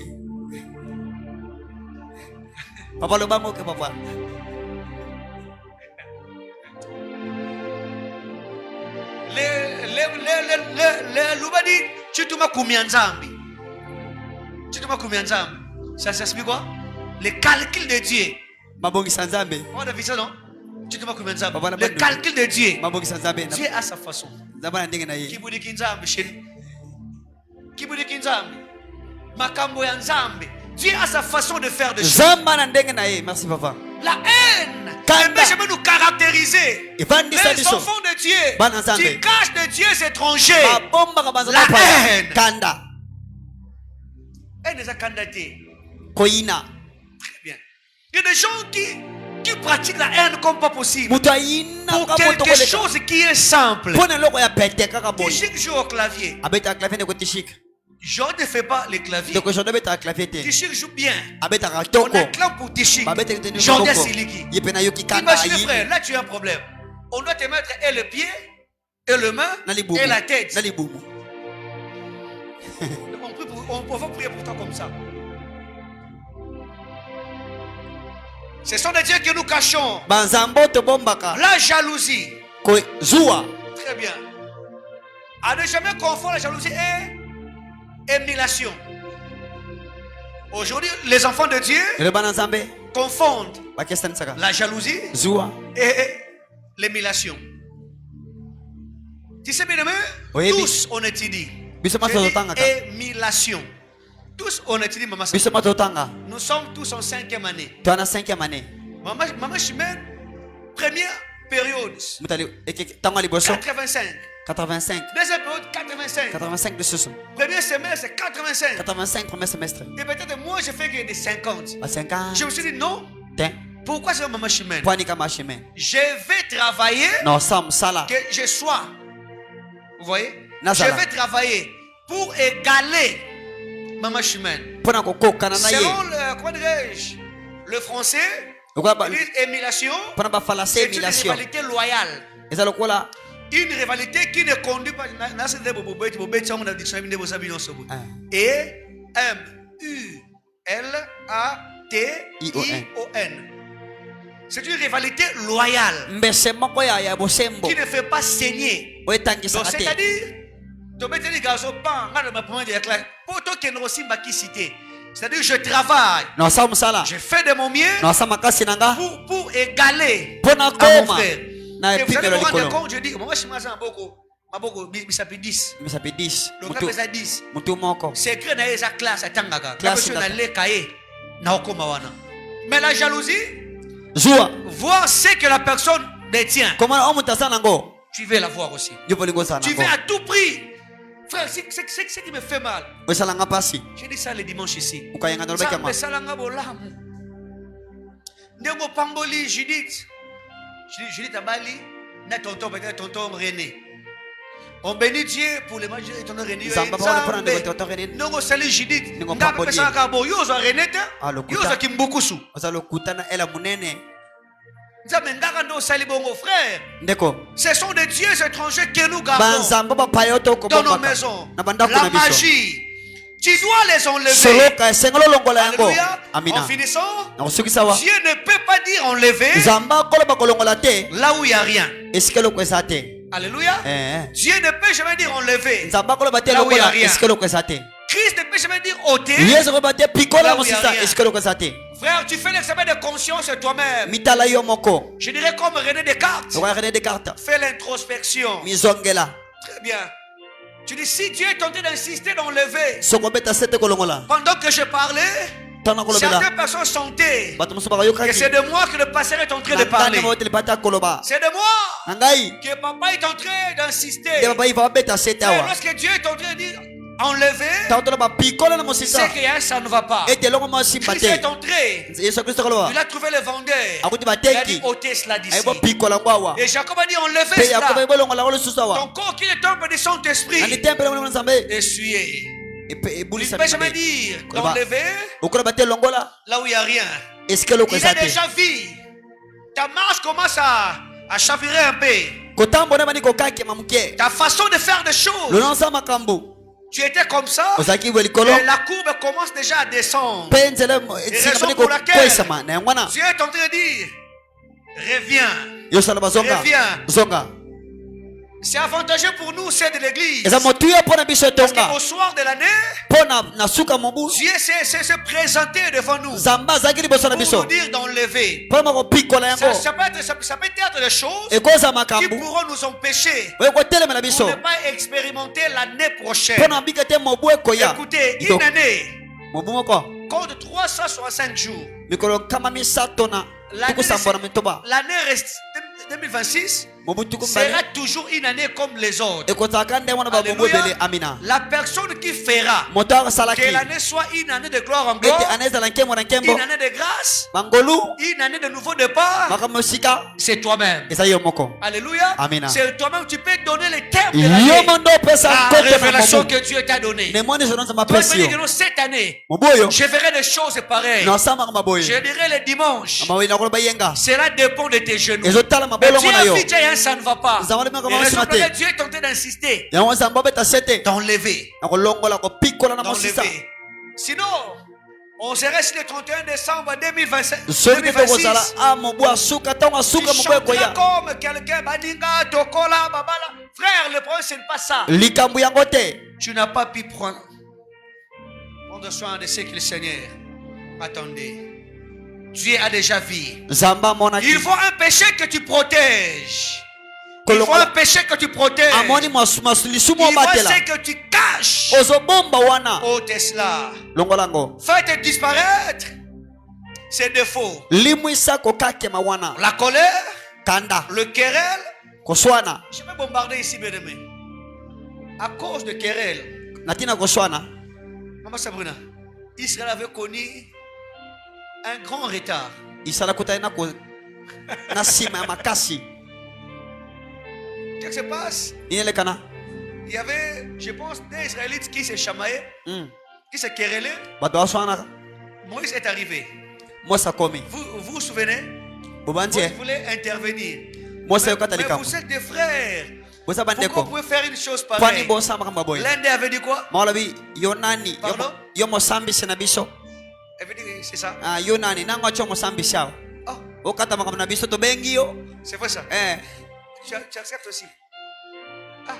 papa lobango ke papa Le Loubadi, tu te m'as combien nzambi? Tu te m'as combien nzambi? Ça s'explique quoi? Le calcul de Dieu. mabongisa nzambe On a vu ça, non? Tu te m'as combien nzambi? Papa, Le calcul de Dieu. mabongisa nzambe Dieu a sa façon. nzambe na ndenge na ye Kibudi kinzambi chez nous. Kibudi kinzambi. Makambo ya nzambe. Dieu a sa façon de faire des choses. nzamba na ndenge na ye merci papa La haine Kanda. ne peut jamais nous caractériser. evandisa Les biso enfants de Dieu Bana nzambe. qui cachent de Dieu étrangers. babombaka La banzamba pa haine. kanda Elle les a candidatés. koyina Très bien. Il y a des gens qui pratiquent la haine comme pas possible. moto ayina Pour quelque chose qui est simple. mpo na eloko ya pete kaka boye Tishik joue au clavier. abetaka clavier ndeko tishik Jean ne fait pas les claviers. ndeko jondo abetaka clavier te Tishik joue bien. abetaka On toko acclame pour Tishik. babetaka te Jean Siliki. ye mpe nayoki kanda Imagine frère, ayini là tu as un problème. On doit te mettre et le pied, et le main, na libumu et la tête. na libumu On peut prier pour toi comme ça. Ce sont des dieux que nous cachons. banzambo tobombaka La jalousie. zuwa Très bien. À ne jamais confondre la jalousie et émulation. Aujourd'hui, les enfants de Dieu lelo bana nzambe confondent bakestanisaka la jalousie zuwa et l'émulation. Tu sais bien aimé, Oui, tous on étudie. biso maso totangaka Émulation. Tous on étudie, maman. biso maso totanga Nous sommes tous en 5e année. toana 5e année Maman Chimène, première période, mutali ntango ya liboso 85. 85 Deuxième période, 85. 85 lisusu Premier semestre, c'est 85. 85 premier semestre Et peut-être moi, je fais que des 50. ba 50 Je me suis dit non. te Pourquoi c'est Maman Chimène? pwani kama shime Je vais travailler no sam sala que je sois. Vous voyez? Nazala. Je vais travailler pour égaler Maman Chimène. mpona kokokana na ye Selon le, comment dirais-je, le français, lokola ils disent émulation. mpona bafalase C'est une émulation rivalité loyale. eza lokola Une rivalité qui ne conduit pas. Et M-U-L-A-T-I-O-N. C'est une rivalité loyale mbese moko ya bosembo qui ne fait pas saigner. Donc oyetangisaka te c'est-à-dire, c'est-à-dire je travaille, nosa mosala je fais de mon mieux nosa makasi na nga pour égaler mpona à mon koma frère. na Et vous allez epimelo vous rendre likolo compte, je dis, moi je suis Maboko, bisapi 10. misapi 10 Donc on fait 10. mutu moko Secret na eza classe atangaka. Classe Classe na ndaka. le kaye na okoma wana. Mais la jalousie, zuwa voir ce que la personne des tiens, Comment on monte ça nango? tu veux l'avoir aussi. Je veux le ça Tu veux à tout prix. Frère, c'est ce qui me fait mal. O salanga pasi. J'ai dit ça le dimanche ici. Ukayanga no beka ma. Ça salanga bolamu. Ndengo pamboli Judith. Judith Abali, na tonton peut-être tonton René. On bénit Dieu pour les mages et tonton René. Zamba ba prendre de tonton René. Ndengo sali Judith. Ndengo Nga pamboli. pesa kabo yozo René te. Yozo kimbukusu. Osalo kutana ela munene. Nzambe ngaka ndo sali bongo frère. Ndeko. Ce sont des dieux étrangers que nous gardons Banzamba ba payoto ko dans nos maisons. Na banda ko La na biso. magie. Tu dois les enlever. Soloka sengolo longola yango. Alléluia. Amina. En finissant, Na usuki sawa. Dieu ne peut pas dire enlever Zamba kolo ba kolongola te. là où il n'y a rien. Eskelo kwesa te. Alléluia. Eh. Dieu ne peut jamais dire enlever Zamba kolo ba te là où il n'y a longola rien. eskelo kwesa te. Christ ne peut jamais dire ôter. Yesu ko ba te pikola Là où il y a mosisa rien. eskelo kwesa te. Frère, tu fais l'examen de conscience toi-même. Mitala yo moko. Je dirais comme René Descartes. Oka René Descartes. Fais l'introspection. Mizongela. Très bien. Tu dis, si Dieu est en train d'insister d'enlever, Soko beta sete kolongola. pendant que je parlais, Tana kolobela. certaines personnes sentaient Bato musuba ka yoka que ki. c'est de moi que le pasteur est en train de parler. koloba. C'est de moi Angai. que papa est en train d'insister. De baba iva beta sete Et awa. lorsque Dieu est en train de dire enlever, Taotola ba pikola na mosisa. c'est que ça ne va pas. Ete longo mo simba Christ est te. entré. Yesu Kristo koloba. Il a trouvé le vendeur. Akuti Il a dit bateki. ôtez cela d'ici. Aibo pikola ngwawa. Et Jacob a dit enlevez Pe Yakobo cela. ibo longola wolo susawa. Ton corps qui est temple du Saint-Esprit. Ani temple mo nzambe. Essuyez. Et pe Il ebuli ne sa. peut jamais dire d'enlever Okola bate longola. là où il n'y a rien. Eskelo Il kwesa a te. déjà vu. Ta marche commence à chavirer un peu. Kotambo na bani kokake mamuke. Ta façon de faire des choses. Lononsa makambo. Tu étais comme ça. Ozaki bo likolo. Et la courbe commence déjà à descendre. Penzele raison sina bani pour ko laquelle kwesa ma na ngwana. Dieu est en train de dire reviens. Yo sala bazonga. Reviens. Zonga. C'est avantageux pour nous, c'est de l'église. Eza motuya pona biso Parce tonga. qu'au soir de l'année, Pona na suka mobu. Dieu s'est présenté devant nous Zamba zaki liboso na pour biso. nous dire d'enlever. Pona ko pikola yango. Ça peut être des choses Ekoza qui makambu. pourront nous empêcher Oyo ko telema na pour biso. ne pas expérimenter l'année prochaine. Pona bika te mobu ekoya. Écoutez, Donc, une année mobu moko. compte 365 jours. Mikolo kama misato na. Tuku sambona mitoba. L'année reste 2026 Mobu tuku mbale. sera toujours une année comme les autres. Ekotaka nde wana ba mobu Alléluia. ebele amina. La personne qui fera Moto salaki. que l'année soit une année de gloire en Ete gloire, aneza la nkembo na nkembo. une année de grâce, Mangolu. une année de nouveau départ, Makamo sika. c'est toi-même. Eza yo moko. Alléluia. Amina. C'est toi-même, tu peux donner les termes de Yo l'année. mondo pesa La kote na révélation mobu. que Dieu t'a donnée. Ne mwani zononza Toi, tu peux mapesio. dire que non, cette année, Moboyo. je verrai des choses pareilles. Na sama kama boye. Je dirai le dimanche. Amawe na koloba yenga. Cela dépend de tes genoux. Ezotala Mais mabolo Dieu na a yo. dit, tiens, ça ne va pas. Zamani maka Et mama raison pour simate. laquelle Dieu est en train d'insister Yango zamba beta sete. d'enlever. Na kolongola ko pikola na mosisa. D'enlever. Sinon, on serait sur le 31 décembre 2025. Soki te kozala 2026. a mobu asuka tonga Tu suka mobu chanteras ekoya. comme quelqu'un, Badinga, Tokola, Babala. Frère, le problème, ce n'est pas ça. Likambu yango te. Tu n'as pas pu prendre soin de ce que le Seigneur attendait. Dieu a déjà vu. Zamba monaki. Il faut un péché que tu protèges. Il faut un péché que tu protèges. Amoni masulisumo Il faut batela. ce que tu caches. Ozobomba wana. Oh Tesla. Longolango. Faites disparaître ses défauts. Limwisa kokake mawana. La colère, Kanda. le querelle. Koswana. Je vais bombarder ici, bien aimé. À cause de querelle. Natina koswana. Maman Sabrina, Israël avait connu un grand retard. Isala kutaina ko nasima ya makasi. Qu'est-ce qui se passe? Inelekana. Il y avait, je pense, des Israélites qui se chamallaient, qui se querellaient. Bato waswana. Moïse est arrivé. Mosa komi. Vous vous souvenez? Bobantie. Moïse voulait intervenir. Mosa Mais yokatalika. vous êtes des frères. Bosa Pourquoi bandeko. vous pouvez faire une chose Kwani pareille? bosa makamba boy. L'un d'eux avait dit quoi? Maulabi yonani. Pardon? Yomo sambi senabiso. Elle avait dit, c'est ça. Ah yonani nango chomo sambi shao. Oh, Okata makamba na biso to bengi yo. c'est vrai ça. Eh. Tu acceptes aussi. Ah.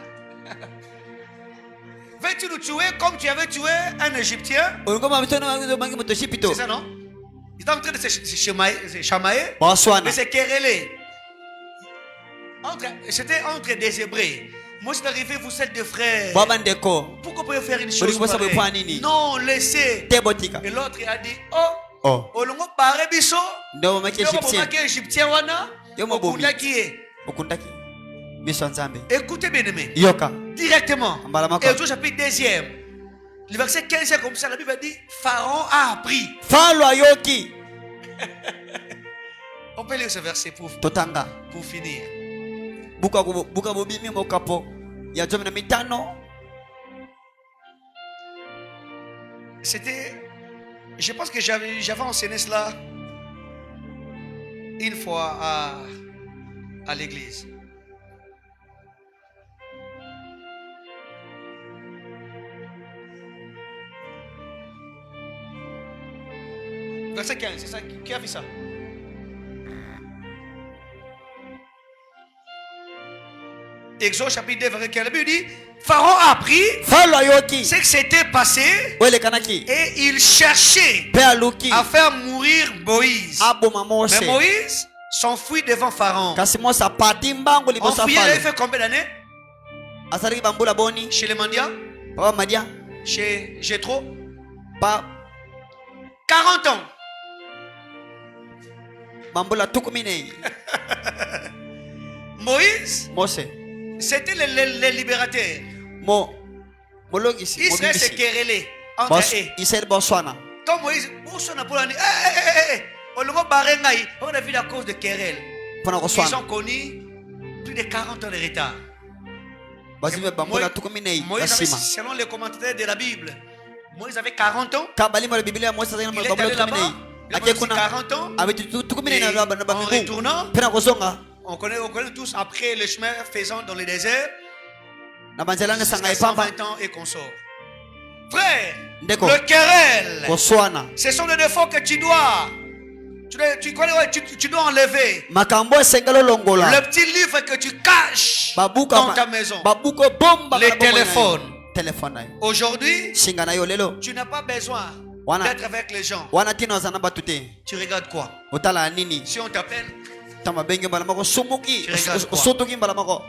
Veux-tu nous tuer comme tu avais tué un Égyptien? Ngoma mitono bangi moto shipito. C'est ça, non? Ils étaient en train de se chamailler, Boaswana. mais se quereller. C'était entre des Hébreux. Moi, c'est arrivé, vous êtes des frères. Babandeko. Pourquoi vous pouvez faire une Oli chose bosa pareille? bwa nini? Non, laissez. Tebotika. Et l'autre a dit, oh, Oh. olongo pare biso. Ndo mama Yoko Égyptien. bomaki Égyptien wana. Yo mo bomi. Okunda qui est. okundaki biso nzambe Écoutez bien aimé. yoka Directement. Mbalamako. Exode chapitre 2e. Le verset 15 est comme ça. La Bible dit Pharaon a appris. falo ayoki On peut lire ce verset totanga pour finir. buka bobimi mokapo ya 15. C'était. Je pense que j'avais enseigné cela une fois à l'église. Verset 15, c'est ça qui a fait ça? Exode chapitre 2, verset 15. La Bible dit Pharaon a appris falo ayoki ce qui s'était passé welekanaki et il cherchait pe aluki à faire mourir Moïse. aboma Mais mose Moïse s'enfuit devant Pharaon. kasi mose apati mbangu En liboso ya fuyant, il avait falo fait combien d'années? asalaki bambula boni Chez les mendiants, papa madia chez Jéthro, pa 40 ans. bambula tukuminei Moïse, mose c'était les libérateurs. molongisi Israël se mobimisi querellait entre eux. israel boswana Quand Moïse, on a dit, on a vu la cause de querelle. mpona Ils koswana ont connu plus de 40 ans de retard. bazimi bambula tukuminei Moïse avait, basima selon les commentateurs de la Bible, Moïse avait 40 ans. ka balima la biblia mose azali na Il est bambula allé là-bas. tukuminei Il a ake passé kuna 40 ans. abeti tukuminei Et na en bamibu retournant, mpe na kozonga on connaît tous après le chemin faisant dans le désert. na banzela ngesanga Jusqu'à epamba 120 ans et qu'on sort. Frère, Ndeko. le querelle, koswana ce sont des défauts que tu dois. Tu dois enlever. makambo esengeli olongola Le petit livre que tu caches babuka dans ta maison. babuka bomba Les téléphones. telefone na yo Aujourd'hui, singa na yo lelo tu n'as pas besoin Wana. d'être avec les gens. wana tina oza na bato te Tu regardes quoi? otala nini Si on t'appelle, tama benge mbala moko sumuki Tu regardes quoi? osotoki mbala moko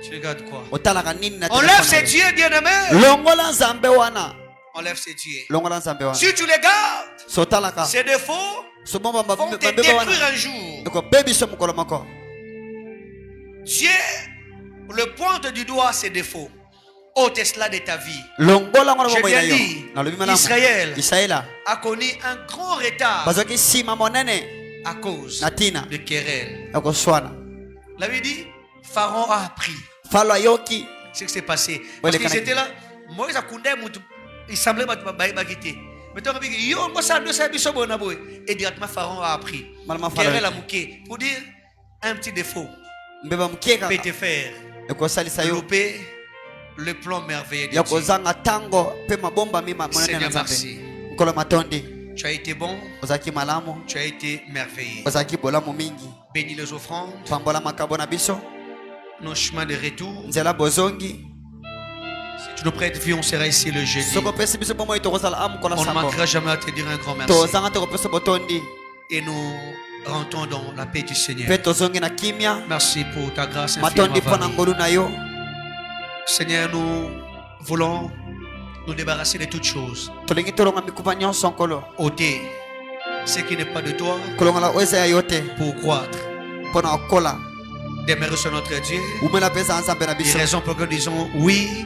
tu regardes quoi? otalaka nini na Enlève ces telefone dieux bien-aimés. longola nzambe wana Enlève ces dieux. longola nzambe wana Si tu les gardes, so otalaka ces défauts sobomba vont te babebe détruire wana un jour. ekobebiso mokolo moko Dieu le pointe du doigt ses défauts. Ôte cela de ta vie. longola ngwana Je bomoi na viens yo dire, nalobi malamu Israël israela a connu un grand retard bazwaki nsima monene à cause na tina de querelle. ya koswana La Bible dit, Pharaon a appris falo ayoki ce qui s'est passé. Parce qu'ils étaient là. Moïse a koundé, il semblait quitter. Mais toi, yo, moi, ça, et directement, Pharaon a appris. malama falo Querelle a mouqué. Pour dire un petit défaut mbeba mokie peut kaka te faire ekosalisa yo louper le plan merveilleux de ya Dieu. kozanga ntango mpe mabomba monene na Seigneur, nzambe merci. nkolo matondi Tu as été bon, ozalaki malamu tu as été merveilleux. ozalaki bolamu mingi Bénis les offrandes, pambola makabo na biso nos chemins de retour. nzela bozongi Si tu nous prêtes vie, on sera ici le jeudi. soki opesi biso bomoi tokozala amukola On ne sango manquera jamais à te dire un grand merci. tozanga te kopesa botondi Et nous rentrons dans la paix du Seigneur. mpe tozongi na kimia Merci pour ta grâce matondi mpo na infinie. ngolu na yo Seigneur, nous voulons nous débarrasser de toutes choses. tolingi tolonga mikupa nyonso nkolo Ôter ce qui n'est pas de toi kolongola oyo eza ya yo te pour croître. mpo na kokola Demeurer sur notre Dieu. umela mpe eza nzambe na Et biso raison pour laquelle nous disons oui,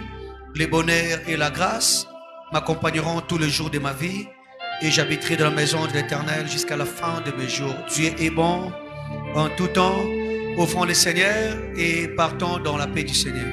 le bonheur et la grâce m'accompagneront tous les jours de ma vie et j'habiterai dans la maison de l'Éternel jusqu'à la fin de mes jours. Dieu est bon en tout temps. Offrons le Seigneur et partons dans la paix du Seigneur.